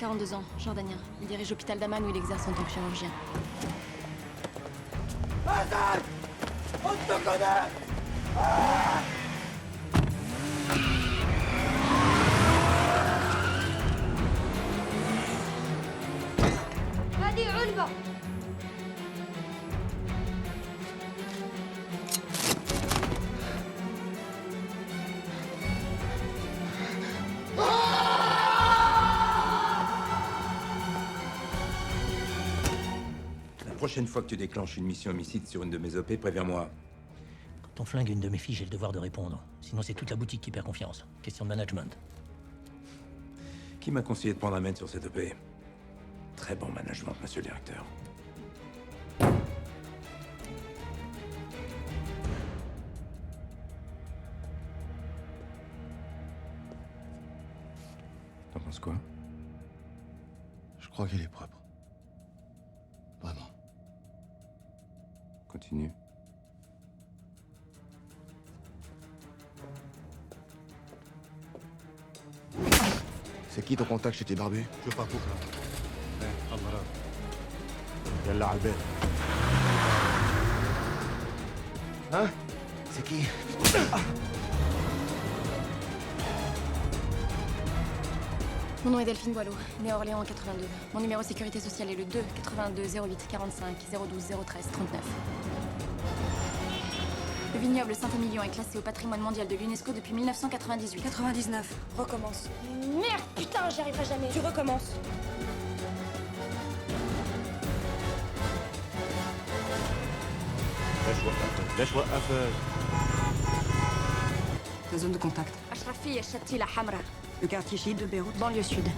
42 ans, jordanien. Il dirige l'hôpital d'Amman où il exerce en tant que chirurgien. Hassan! On te connaît! هذه علبة. La prochaine fois que tu déclenches une mission homicide sur une de mes OP, préviens-moi. Quand on flingue une de mes filles, j'ai le devoir de répondre. Sinon, c'est toute la boutique qui perd confiance. Question de management. Qui m'a conseillé de prendre un mène sur cette OP? Très bon management, monsieur le directeur. T'en penses quoi? Je crois qu'il est propre. Vraiment. Continue. C'est qui ton contact chez tes barbus? شوف اخوك ايه المرض يلا على البيت Hein? C'est qui? Mon nom est Delphine Boileau, née à Orléans en 82. Mon numéro de sécurité sociale est le 2 82 08 45 012 013 39. Le vignoble Saint-Émilion est classé au patrimoine mondial de l'UNESCO depuis 1998. 99. Recommence. Merde, putain, j'y arriverai jamais. Tu recommences. La zone de contact. Ashrafi et Shatila Hamra. Le quartier chiite de Beyrouth. Banlieue sud.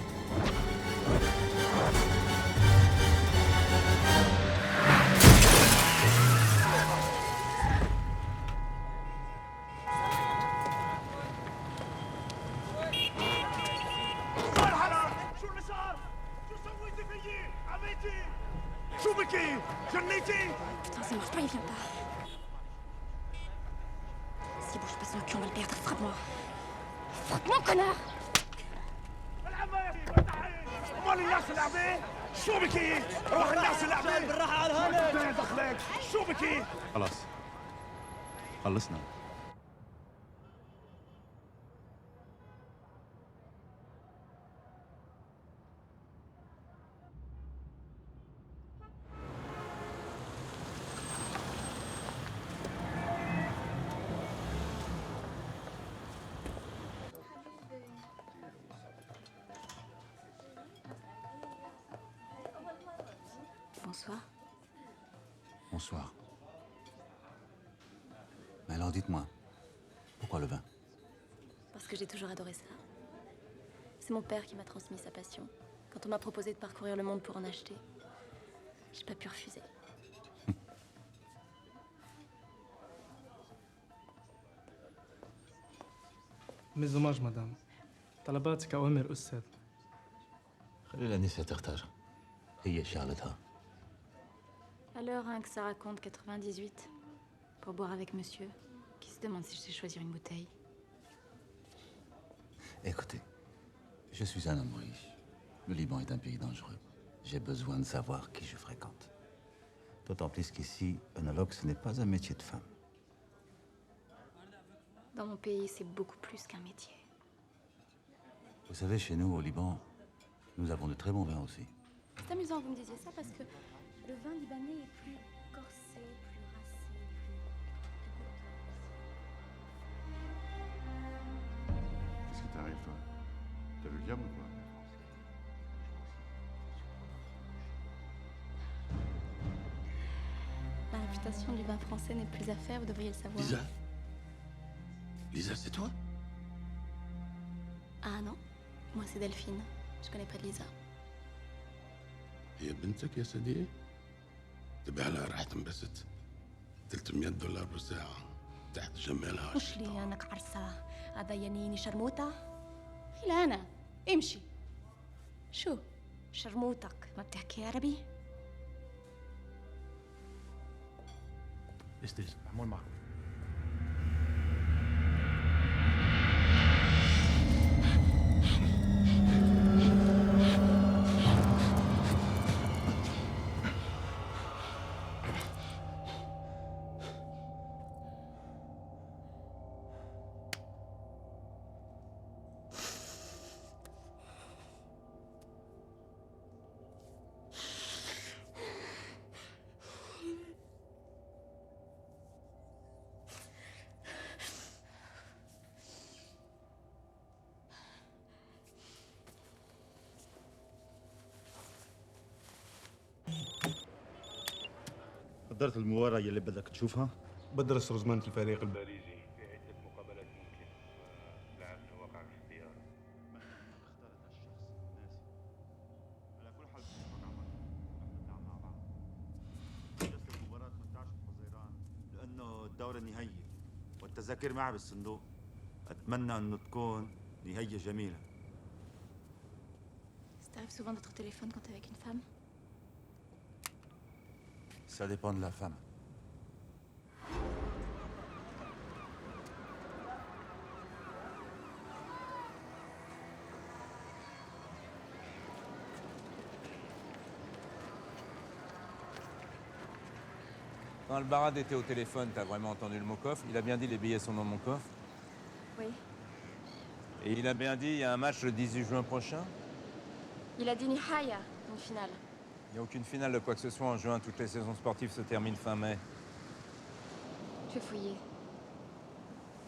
Putain, ça marche pas, il vient pas. S'il bouge pas son cul, on va le perdre. Frappe-moi. Frappe-moi, connard! مال الناس اللعبة؟ شو بكي؟ روح الناس اللعبة بالراحة على هلا دخلك شو بكي؟ خلاص خلصنا Bonsoir. Bonsoir. Mais alors dites-moi, pourquoi le vin? Parce que j'ai toujours adoré ça. C'est mon père qui m'a transmis sa passion. Quand on m'a proposé de parcourir le monde pour en acheter, j'ai pas pu refuser. مزماج مدام طلباتك أوامر أستاذ. خلي الأنسة ترتاح. هي شغلتها. Alors, hein, que ça raconte 98 pour boire avec monsieur, qui se demande si je sais choisir une bouteille. Écoutez, je suis un homme riche. Le Liban est un pays dangereux. J'ai besoin de savoir qui je fréquente. D'autant plus qu'ici, œnologue, ce n'est pas un métier de femme. Dans mon pays, c'est beaucoup plus qu'un métier. Vous savez, chez nous, au Liban, nous avons de très bons vins aussi. C'est amusant que vous me disiez ça parce que le vin libanais est plus corsé, plus racé, Qu'est-ce qui t'arrive, toi? T'as vu le diable ou quoi? La réputation du vin français n'est plus à faire, vous devriez le savoir. Lisa? Lisa, c'est toi? Ah non, moi c'est Delphine. Je connais pas de Lisa. هي بنتك يا سديه؟ تبيع لها راح تنبسط $300 بالساعة تتجملهاش. وش لي انك عرسة؟ هذا ينيني شرموطة؟ لا أنا امشي. شو؟ شرموطك ما بتحكي عربي؟ استاذ معمول معك. حضرت المباراة يلي بدك تشوفها؟ بدرس رزمنة الفريق الباريزي في عدة مقابلات ممكن ولعبنا واقع في اختيار. من اختارت هالشخص؟ ناسي. على كل حال بنشوفك عمر. نحن بنلعب مع بعض. جلست المباراة 18 حزيران لأنه الدورة نهائية والتذاكر معي بالصندوق. أتمنى أنه تكون نهاية جميلة. Ça t'arrive souvent d'être au téléphone quand t'es avec une femme? Ça dépend de la femme. Quand Albarad était au téléphone, t'as vraiment entendu le mot coffre? Il a bien dit les billets sont dans mon coffre? Oui. Et il a bien dit il y a un match le 18 juin prochain? Il a dit Nihaya, une finale. Il n'y a aucune finale de quoi que ce soit en juin. Toutes les saisons sportives se terminent fin mai. Tu es fouillé.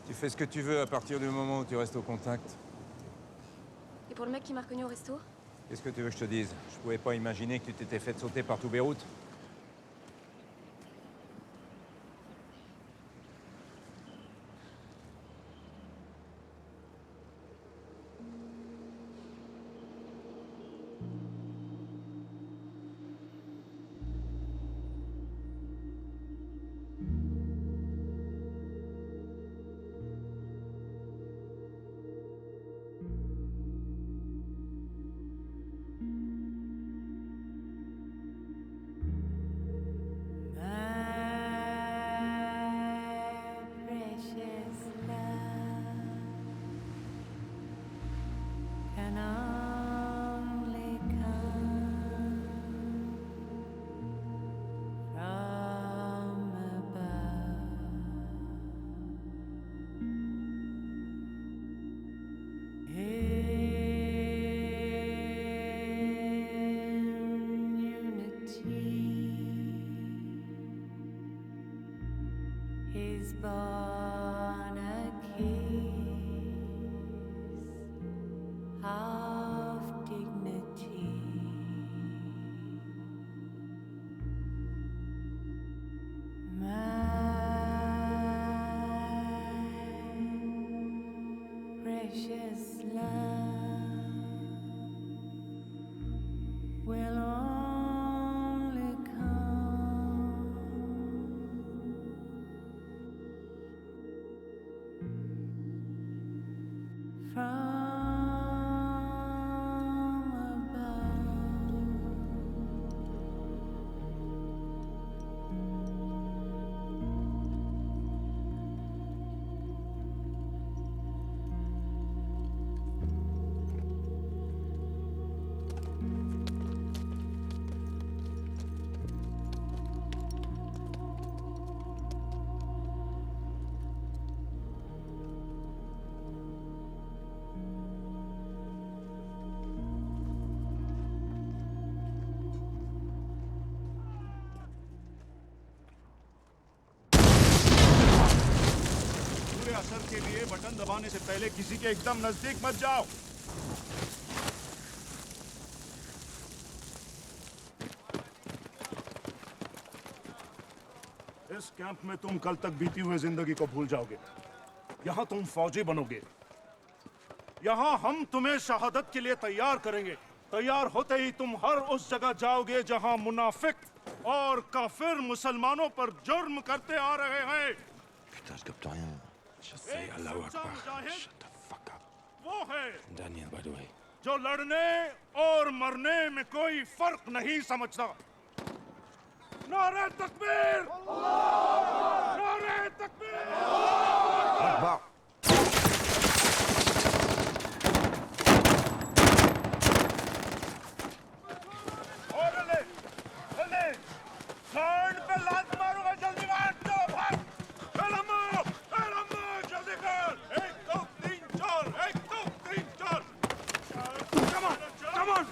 Tu fais ce que tu veux à partir du moment où tu restes au contact. Et pour le mec qui m'a reconnu au resto? Qu'est-ce que tu veux que je te dise? Je pouvais pas imaginer que tu t'étais fait sauter par tout Beyrouth. He's born a kiss of dignity. My precious love will only come from पूरे असर के लिए बटन दबाने से पहले किसी के एकदम नजदीक मत जाओ। इस कैंप में तुम कल तक बीती हुई जिंदगी को भूल जाओगे। यहाँ तुम फौजी बनोगे। यहाँ हम तुम्हें शहादत के लिए तैयार करेंगे। तैयार होते ही तुम हर उस जगह जाओगे जहाँ मुनाफिक और काफिर मुसलमानों पर जुर्म करते आ रहे हैं। Putain, je capte rien. J'essaie, Allahu Akbar. Shut the fuck up. वो है Daniel, by the way. जो लड़ने और मरने में कोई फर्क नहीं समझता। नारे तकबीर! नारे तकबीर! Akbar. साइड पे लात मारूंगा, जल्दी मार दो, भाग! लम्बो! लम्बो! जल्दी कर! 1 2 3 4! 1 2 3 4! Come on! Come on!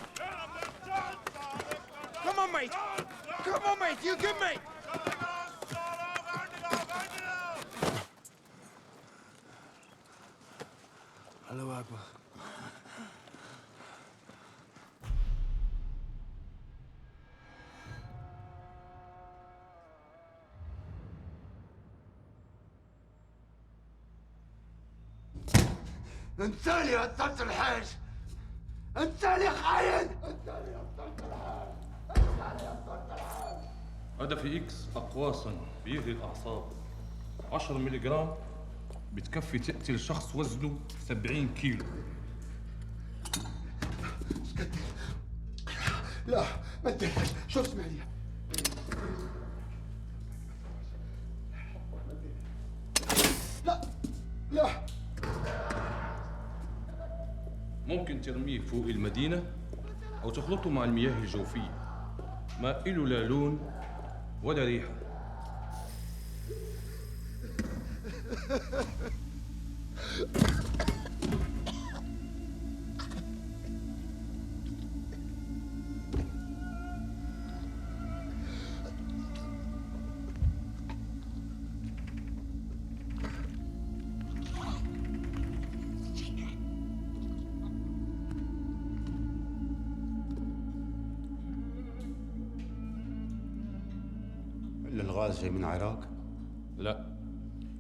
Come on, mate! Come on, mate! You good, mate? Allahu Akbar. انت اللي قتلت الحاج، انت اللي خاين، انت اللي قتلت الحاج، انت اللي قتلت الحاج. هدفي اكس اقواس بيهدي الاعصاب. 10 ملغ بتكفي تقتل شخص وزنه 70 كيلو. لا ما تديرهاش، شو اسمع لي. لا لا ممكن ترميه فوق المدينة أو تخلطه مع المياه الجوفية. ما إله لا لون ولا ريحة. الغاز جاي من العراق؟ لا،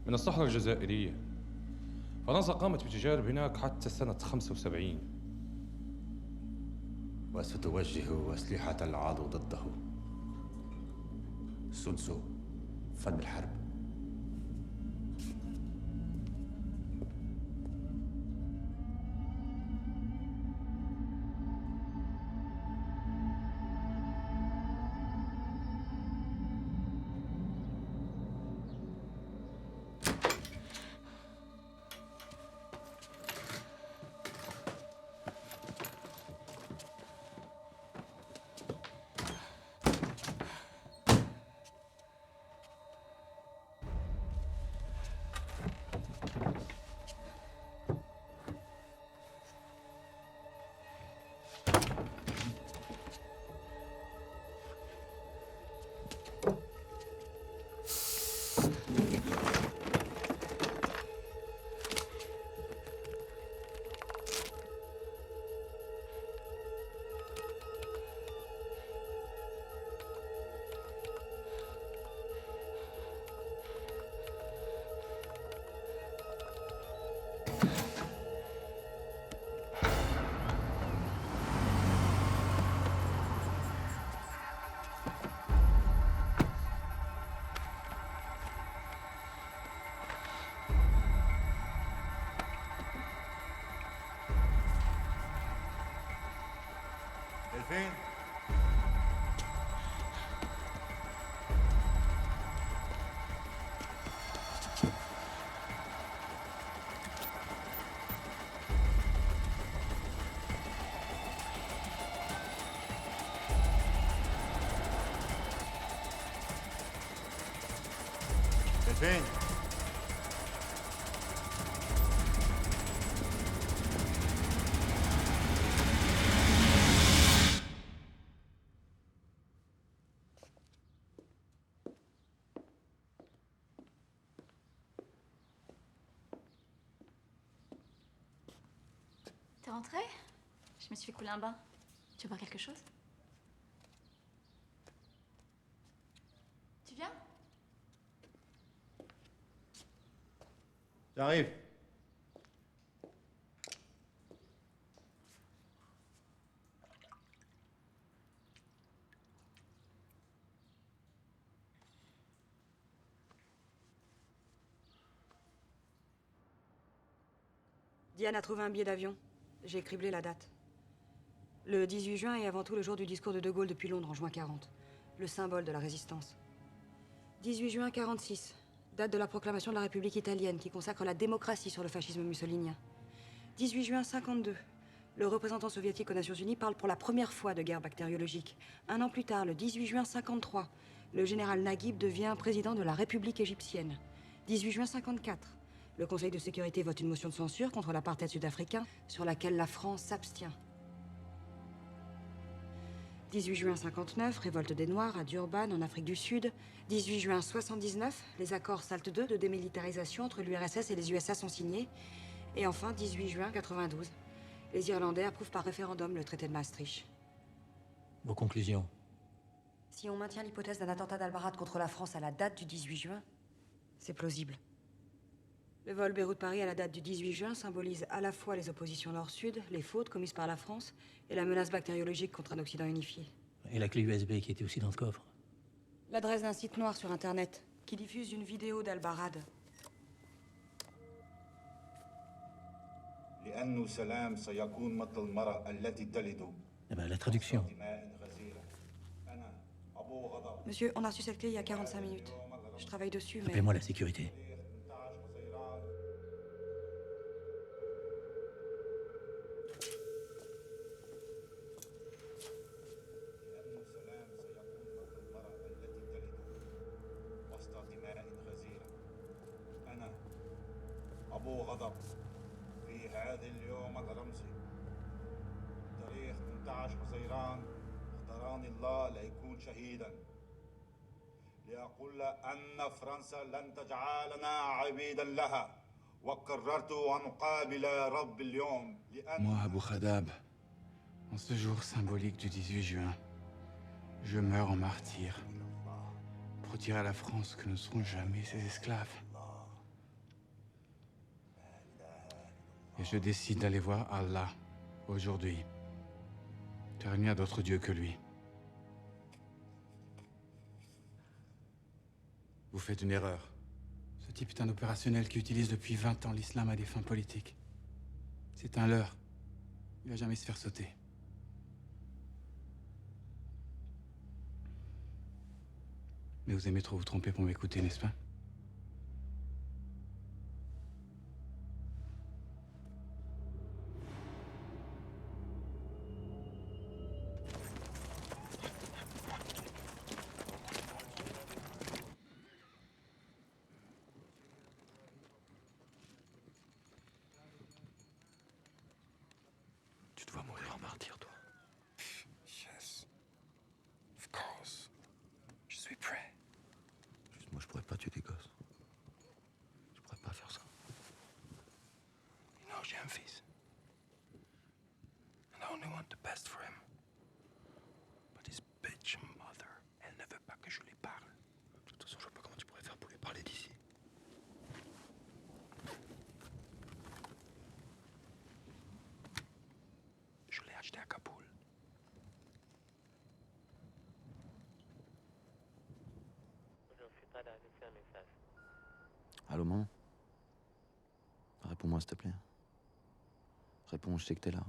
من الصحراء الجزائرية. فرنسا قامت بتجارب هناك حتى سنة 75. وستوجه أسلحة العدو ضده. سونسو، فن الحرب. فين؟ فين؟ T'es rentré? Je me suis fait couler un bain. Tu veux boire quelque chose? Tu viens? J'arrive. Diane a trouvé un billet d'avion. J'ai criblé la date. Le 18 juin est avant tout le jour du discours de De Gaulle depuis Londres en juin 40. Le symbole de la résistance. 18 juin 46, date de la proclamation de la République italienne qui consacre la démocratie sur le fascisme mussolinien. 18 juin 52, le représentant soviétique aux Nations Unies parle pour la première fois de guerre bactériologique. Un an plus tard, le 18 juin 53, le général Naguib devient président de la République égyptienne. 18 juin 54, le Conseil de sécurité vote une motion de censure contre l'apartheid sud-africain sur laquelle la France s'abstient. 18 juin 59, révolte des Noirs à Durban, en Afrique du Sud. 18 juin 79, les accords SALT II de démilitarisation entre l'URSS et les USA sont signés. Et enfin, 18 juin 92, les Irlandais approuvent par référendum le traité de Maastricht. Vos conclusions? Si on maintient l'hypothèse d'un attentat d'Al-Barad contre la France à la date du 18 juin, c'est plausible. Le vol Beyrouth-Paris à la date du 18 juin symbolise à la fois les oppositions nord-sud, les fautes commises par la France et la menace bactériologique contre un Occident unifié. Et la clé USB qui était aussi dans ce coffre? L'adresse d'un site noir sur Internet qui diffuse une vidéo d'Al-Barad. Eh ben, la traduction. Monsieur, on a reçu cette clé il y a 45 minutes. Je travaille dessus, mais... Appelez-moi la sécurité. أبو غضب في هذا اليوم الرمزي تاريخ 18 حزيران اختارني الله ليكون شهيدا لأقول أن فرنسا لن تجعلنا عبيدا لها وقررت أن أقابل رب اليوم Moi, Abu Khadab, en ce jour symbolique du 18 juin, je meurs en martyr pour dire à la France que nous ne serons jamais ses esclaves. Et je décide d'aller voir Allah aujourd'hui, car il n'y a d'autre Dieu que lui. Vous faites une erreur. Ce type est un opérationnel qui utilise depuis 20 ans l'islam à des fins politiques. C'est un leurre. Il va jamais se faire sauter. Mais vous aimez trop vous tromper pour m'écouter, n'est-ce pas? Tu dois mourir en martyr, toi. Yes. Of course. Je suis prêt. Juste moi, je pourrais pas tuer des gosses. Je pourrais pas faire ça. You know, j'ai un fils. And I only want the best for him. But his bitch mother, elle ne veut pas que je lui parle. De toute façon, je vois pas comment tu pourrais faire pour lui parler d'ici. Je l'ai acheté à Kaboul. Allô, maman? Réponds-moi, s'il te plaît. Réponds, je sais que t'es là.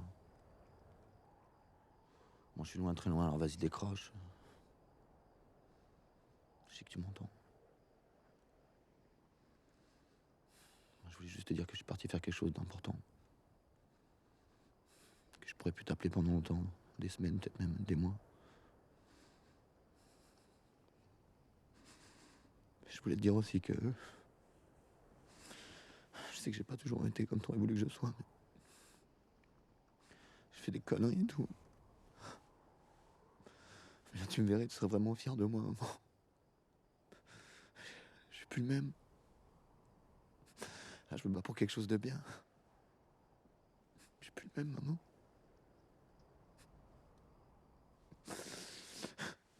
Moi, je suis loin, très loin, alors vas-y, décroche. Je sais que tu m'entends. Je voulais juste te dire que je suis parti faire quelque chose d'important. Que je pourrais plus t'appeler pendant longtemps. Des semaines, peut-être même des mois. Je voulais te dire aussi que... Je sais que j'ai pas toujours été comme t'aurais voulu que je sois, mais... Je fais des conneries et tout. Mais là, tu me verrais, tu serais vraiment fier de moi, maman. Je suis plus le même. Là, je me bats pour quelque chose de bien. Je suis plus le même, maman.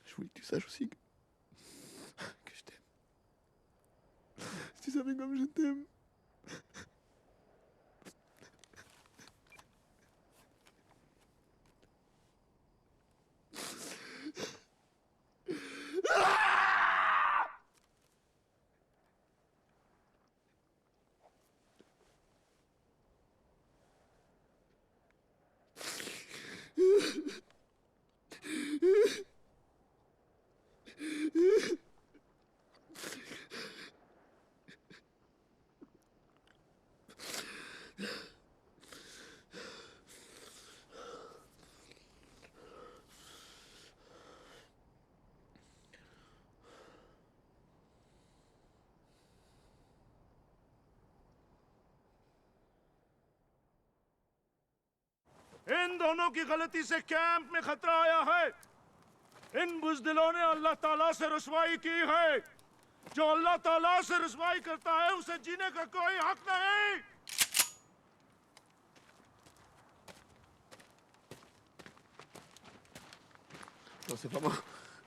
Je voulais que tu saches aussi que je t'aime. Si tu savais comme je t'aime. इन दोनों की गलती से कैंप में खतरा आया है। इन बुज़दिलों ने अल्लाह ताला से रुसवाई की है। जो अल्लाह ताला से रुसवाई करता है उसे जीने का कोई हक नहीं। Non, c'est pas moi.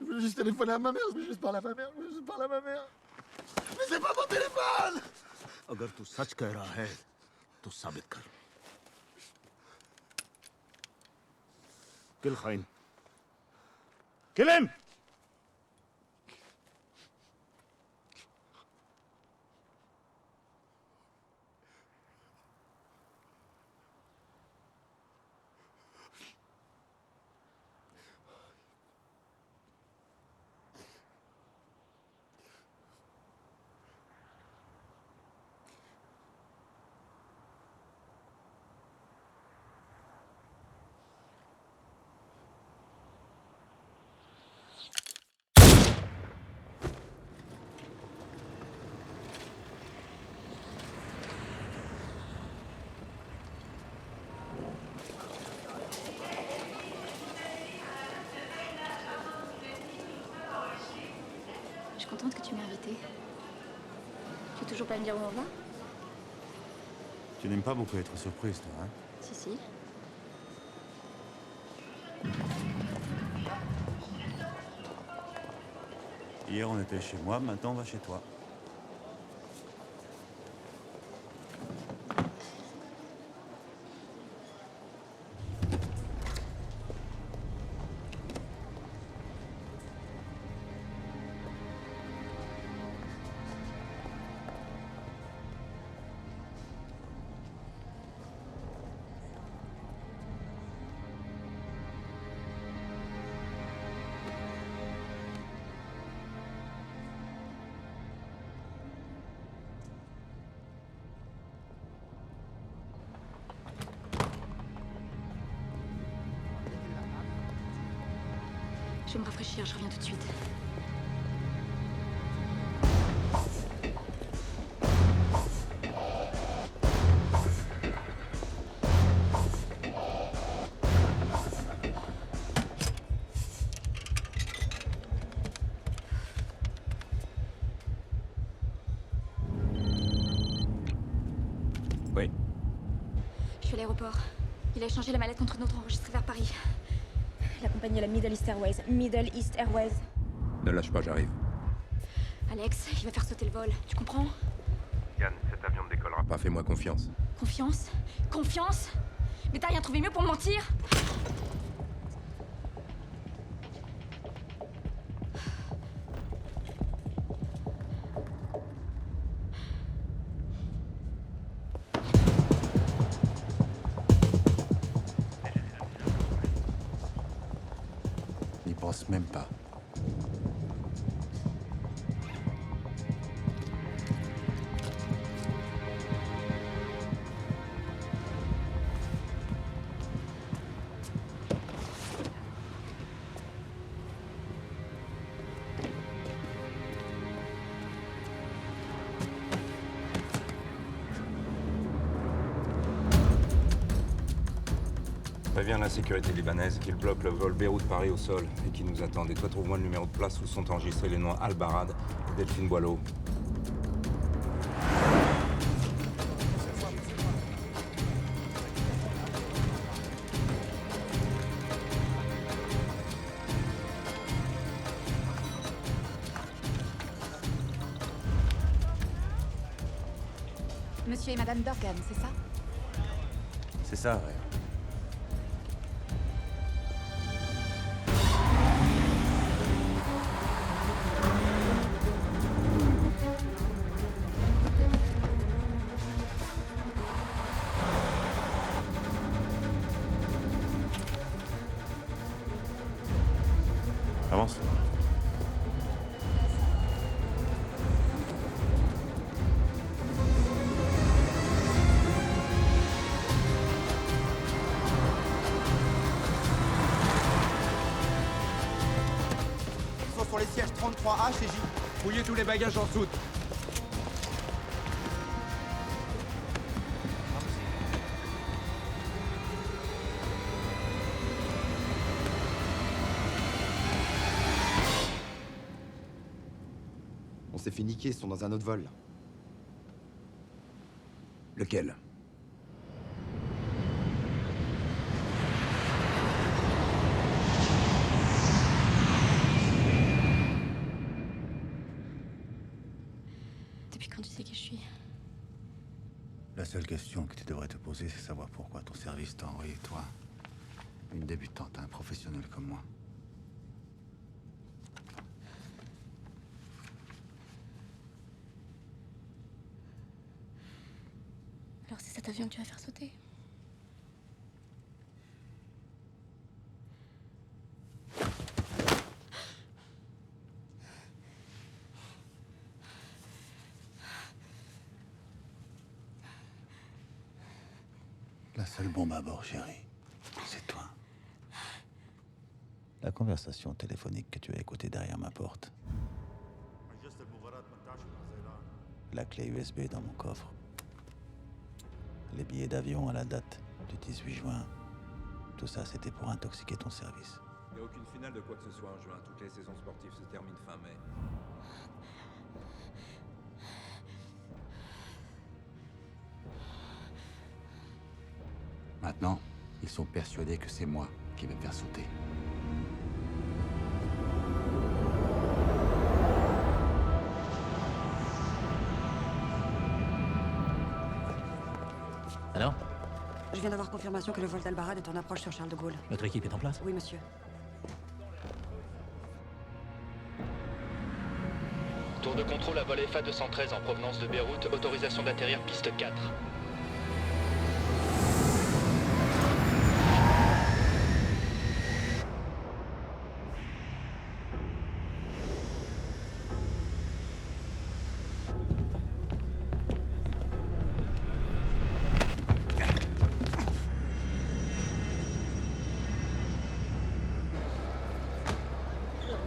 Je veux juste téléphoner à ma mère. Je veux juste parler à ma mère. Je veux juste parler à ma mère. Mais c'est pas mon téléphone! अगर तू सच कह रहा है तो साबित कर। किल खाइन। Kill him. Je suis contente que tu m'aies invitée. Tu veux toujours pas me dire où on va? Tu n'aimes pas beaucoup être surprise, toi, hein? Si, si. Hier, on était chez moi, maintenant, on va chez toi. Je vais me rafraîchir, je reviens tout de suite. Oui. Je suis à l'aéroport. Il a échangé la mallette contre une autre enregistrée vers Paris. La compagnie est la Middle East Airways. Middle East Airways. Ne lâche pas, j'arrive. Alex, il va faire sauter le vol. Tu comprends? Yann, cet avion ne décollera pas, fais-moi confiance. Confiance? Confiance? Mais t'as rien trouvé mieux pour me mentir? N'y pense même pas. Préviens la sécurité libanaise qu'ils bloquent le vol Beyrouth-Paris au sol et qu'ils nous attendent. Et toi, trouve-moi le numéro de place où sont enregistrés les noms Al-Barad et Delphine Boileau. Monsieur et Madame Dorgan, c'est ça? C'est ça, ouais. Avance. Ils sont sur les sièges 33H et J. Fouillez tous les bagages en soute. On s'est fait niquer, ils sont dans un autre vol. Lequel? Depuis quand tu sais qui je suis? La seule question que tu devrais te poser, c'est savoir pourquoi ton service t'a envoyé, toi, une débutante, un professionnel comme moi. Alors c'est cet avion que tu vas faire sauter? La seule bombe à bord, chérie, c'est toi. La conversation téléphonique que tu as écoutée derrière ma porte. La clé USB dans mon coffre. Les billets d'avion à la date du 18 juin. Tout ça, c'était pour intoxiquer ton service. Il n'y a aucune finale de quoi que ce soit en juin. Toutes les saisons sportives se terminent fin mai. Maintenant, ils sont persuadés que c'est moi qui vais me faire sauter. Alors? Je viens d'avoir confirmation que le vol d'Albarad est en approche sur Charles de Gaulle. Notre équipe est en place? Oui, monsieur. Tour de contrôle à vol FA 213 en provenance de Beyrouth, autorisation d'atterrir piste 4.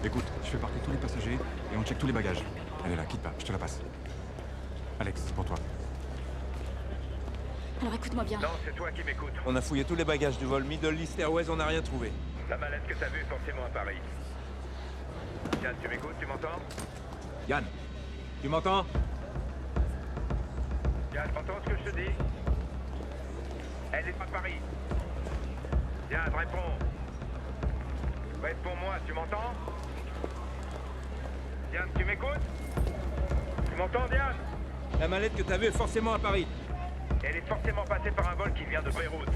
Écoute, je fais partir tous les passagers et on check tous les bagages. Elle est là, quitte pas, je te la passe. Alex, c'est pour toi. Alors écoute-moi bien. Non, c'est toi qui m'écoutes. On a fouillé tous les bagages du vol Middle East Airways, on n'a rien trouvé. La mallette que t'as vue est forcément à Paris. Yann, tu m'écoutes, tu m'entends? Yann, tu m'entends? Yann, t'entends ce que je te dis? Elle est pas à Paris. Yann, réponds. Réponds-moi, tu m'entends? Yann, tu m'écoutes? Tu m'entends, Yann? La mallette que t'as vue est forcément à Paris. Elle est forcément passée par un vol qui vient de Beyrouth.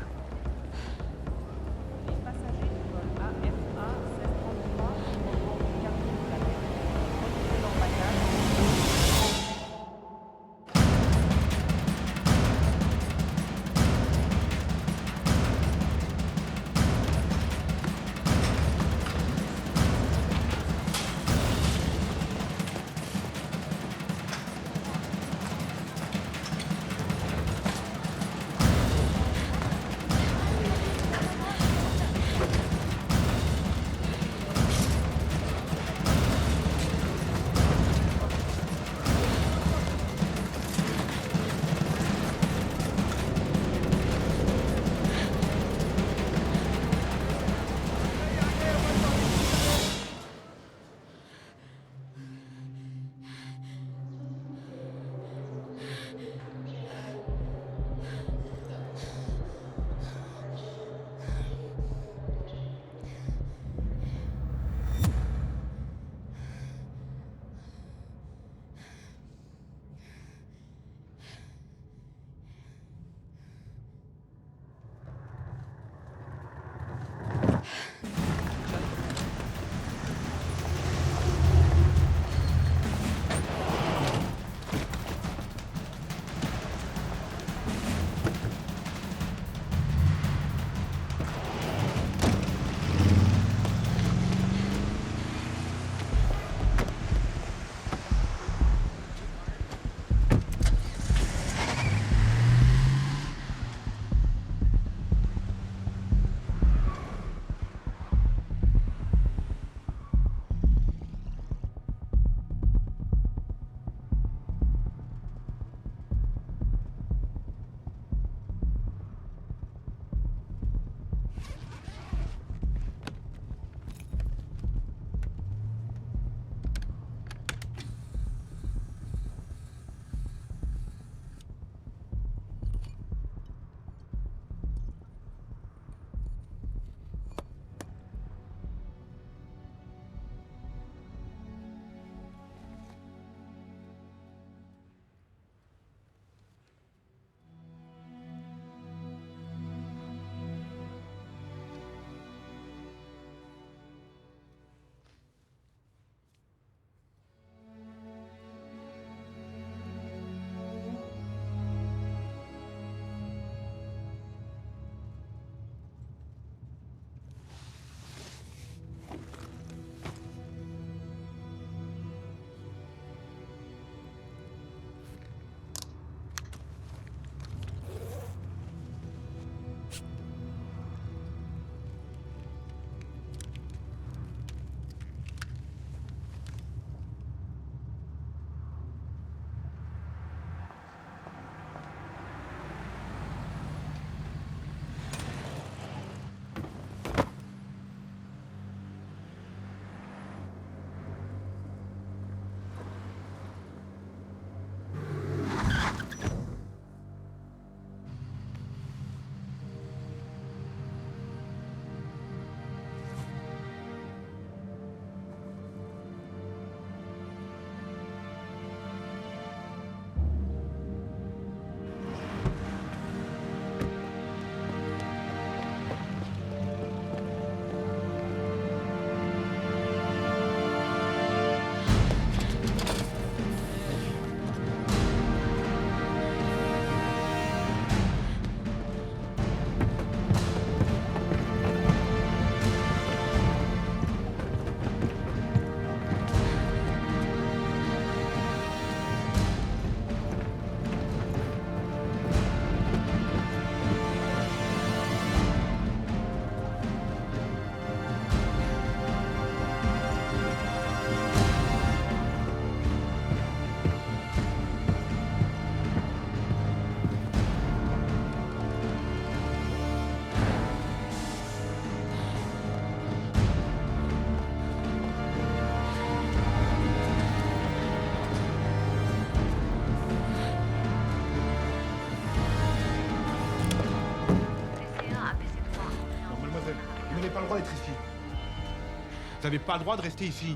n'avez pas le droit de rester ici.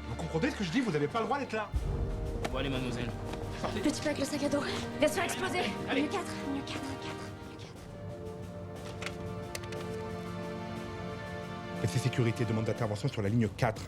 Vous comprenez ce que je dis? Vous n'avez pas le droit d'être là. Bon, allez, mademoiselle. Petit pack, le sac à dos. Bien sûr, explosé. Allez. Ligne 4, ligne 4, ligne 4. PC Sécurité demande d'intervention sur la ligne 4.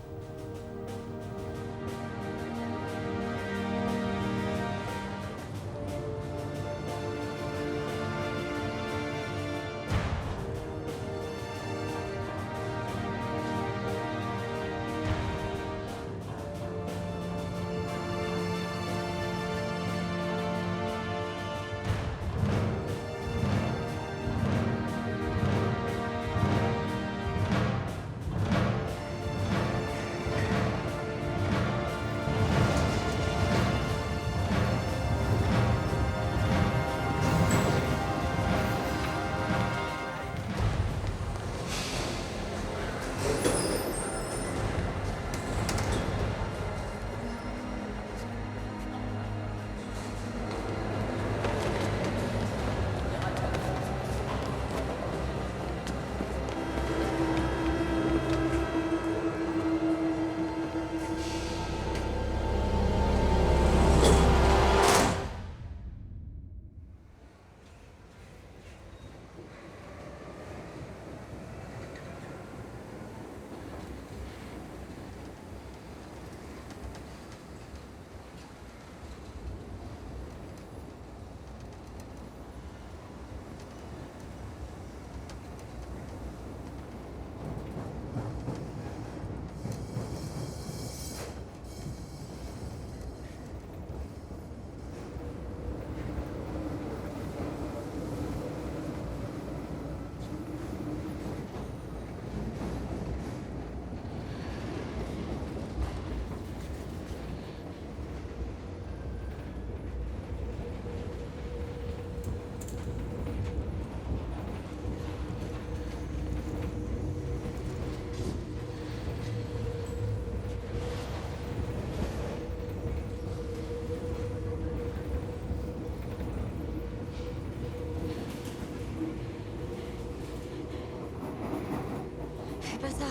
Fais pas ça.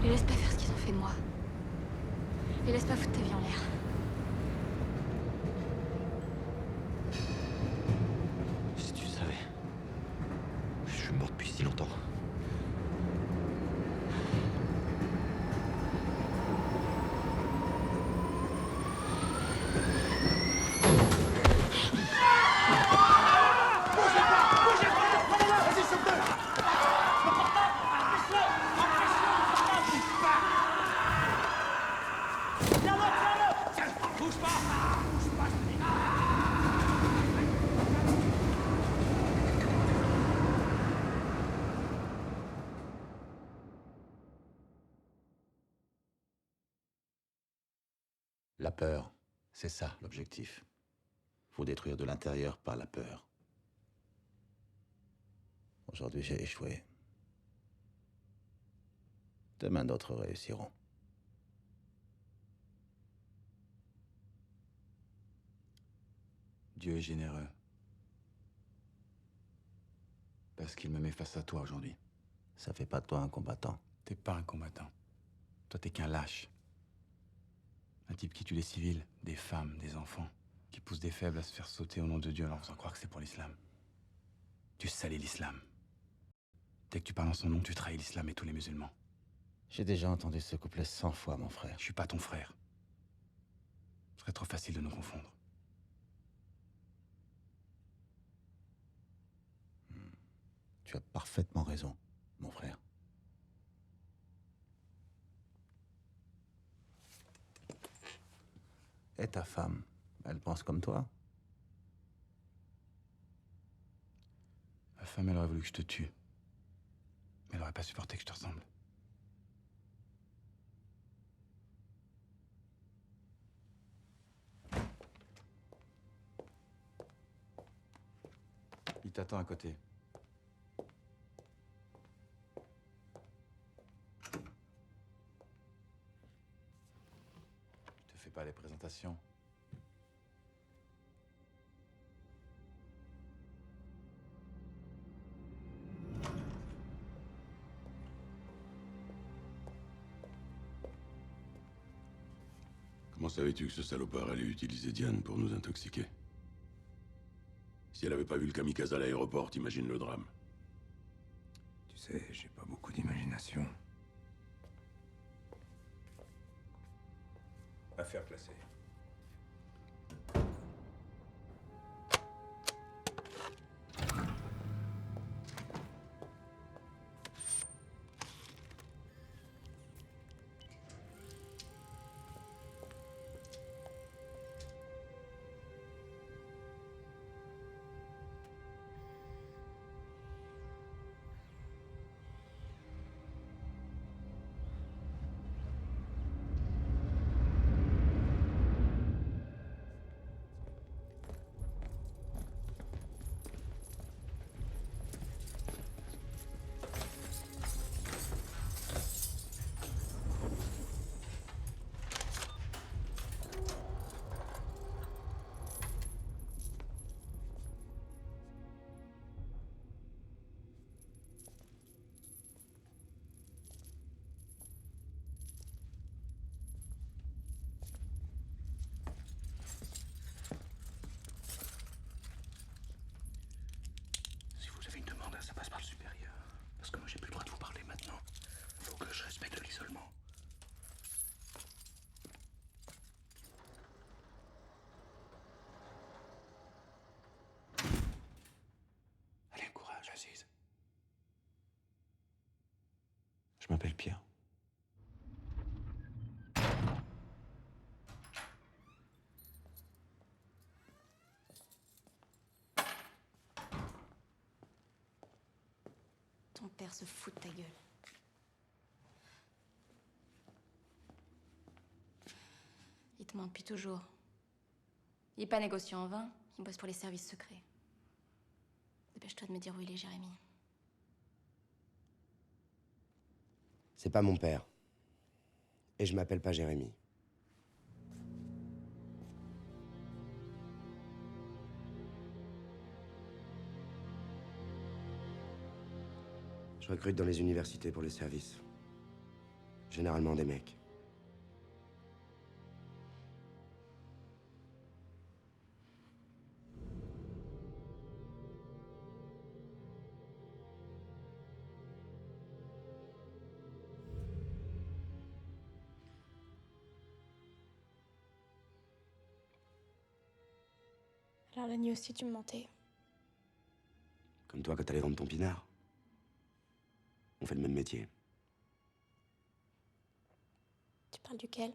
Les laisse pas faire ce qu'ils ont fait de moi. Les laisse pas foutre ta vie en l'air. Si tu savais. Je suis mort depuis si longtemps. La peur, c'est ça l'objectif. Faut détruire de l'intérieur par la peur. Aujourd'hui, j'ai échoué. Demain, d'autres réussiront. Dieu est généreux. Parce qu'il me met face à toi aujourd'hui. Ça fait pas de toi un combattant. T'es pas un combattant. Toi, t'es qu'un lâche. Un type qui tue des civils, des femmes, des enfants, qui pousse des faibles à se faire sauter au nom de Dieu en leur faisant croire que c'est pour l'islam. Tu salis l'islam. Dès que tu parles en son nom, tu trahis l'islam et tous les musulmans. J'ai déjà entendu ce couplet 100 fois, mon frère. Je suis pas ton frère. Ce serait trop facile de nous confondre. Tu as parfaitement raison, mon frère. Et ta femme, elle pense comme toi? Ma femme, elle aurait voulu que je te tue. Mais elle aurait pas supporté que je te ressemble. Il t'attend à côté. pas les présentations. Comment savais-tu que ce salopard allait utiliser Diane pour nous intoxiquer? Si elle avait pas vu le kamikaze à l'aéroport, t'imagines le drame. Tu sais, j'ai pas beaucoup d'imagination. Affaire classée. Si vous avez une demande, ça passe par le supérieur. Parce que moi, j'ai plus le droit de vous parler maintenant. Faut que je respecte l'isolement. Allez, courage, Aziz. Je m'appelle Pierre. Ton père se fout de ta gueule. Il te ment depuis toujours. Il est pas négociant en vain, il bosse pour les services secrets. Dépêche-toi de me dire où il est, Jérémy. C'est pas mon père. Et je m'appelle pas Jérémy. Je recrute dans les universités pour les services. Généralement des mecs. Alors la nuit aussi, tu me mentais. Comme toi quand t'allais vendre ton pinard. On fait le même métier. Tu parles duquel?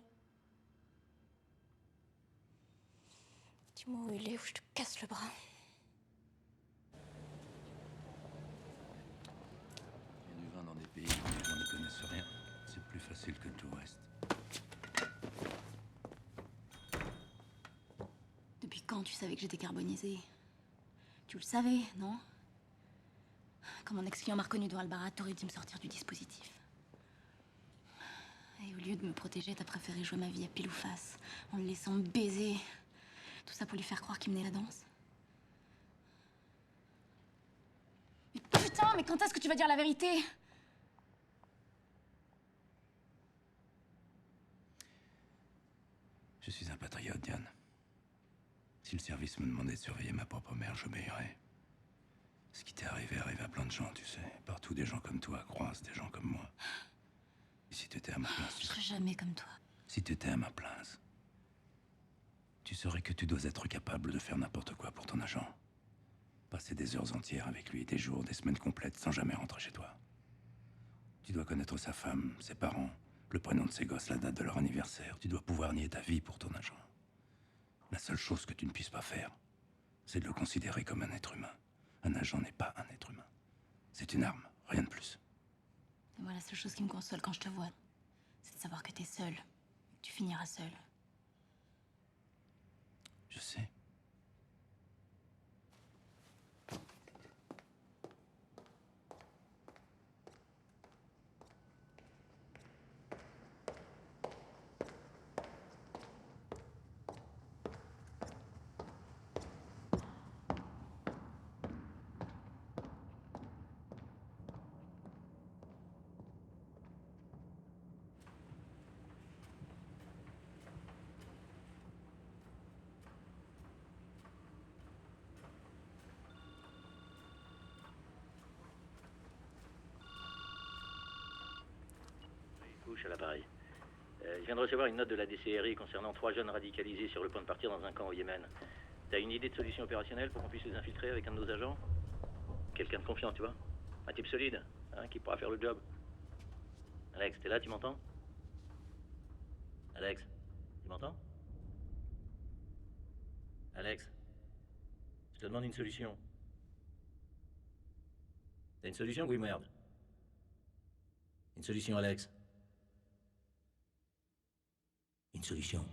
Dis-moi où il est, ou je te casse le bras. Il y a du vin dans des pays où les gens ne connaissent rien. C'est plus facile que tout le reste. Depuis quand tu savais que j'étais carbonisée? Tu le savais, non? Quand mon ex-client m'a reconnu devant Albarat, t'aurais dû me sortir du dispositif. Et au lieu de me protéger, t'as préféré jouer ma vie à pile ou face, en le laissant me baiser. Tout ça pour lui faire croire qu'il menait la danse. Mais putain, mais quand est-ce que tu vas dire la vérité? Je suis un patriote, Diane. Si le service me demandait de surveiller ma propre mère, j'obéirais. Ce qui t'est arrivé arrive à plein de gens, tu sais. Partout, des gens comme toi croisent des gens comme moi. Et si t'étais à ma place... Je serai jamais comme toi. Si t'étais à ma place, tu saurais que tu dois être capable de faire n'importe quoi pour ton agent. Passer des heures entières avec lui, des jours, des semaines complètes, sans jamais rentrer chez toi. Tu dois connaître sa femme, ses parents, le prénom de ses gosses, la date de leur anniversaire. Tu dois pouvoir nier ta vie pour ton agent. La seule chose que tu ne puisses pas faire, c'est de le considérer comme un être humain. Un agent n'est pas un être humain. C'est une arme, rien de plus. Et moi, la seule chose qui me console quand je te vois, c'est de savoir que t'es seul. Que tu finiras seul. Je sais. Louche à l'appareil. Je viens de recevoir une note de la DCRI concernant 3 jeunes radicalisés sur le point de partir dans un camp au Yémen. T'as une idée de solution opérationnelle pour qu'on puisse les infiltrer avec un de nos agents? Quelqu'un de confiant, tu vois? Un type solide, hein, qui pourra faire le job. Alex, t'es là, tu m'entends? Alex, tu m'entends? Alex, je te demande une solution. T'as une solution, oui, merde? Une solution, Alex? Une solution.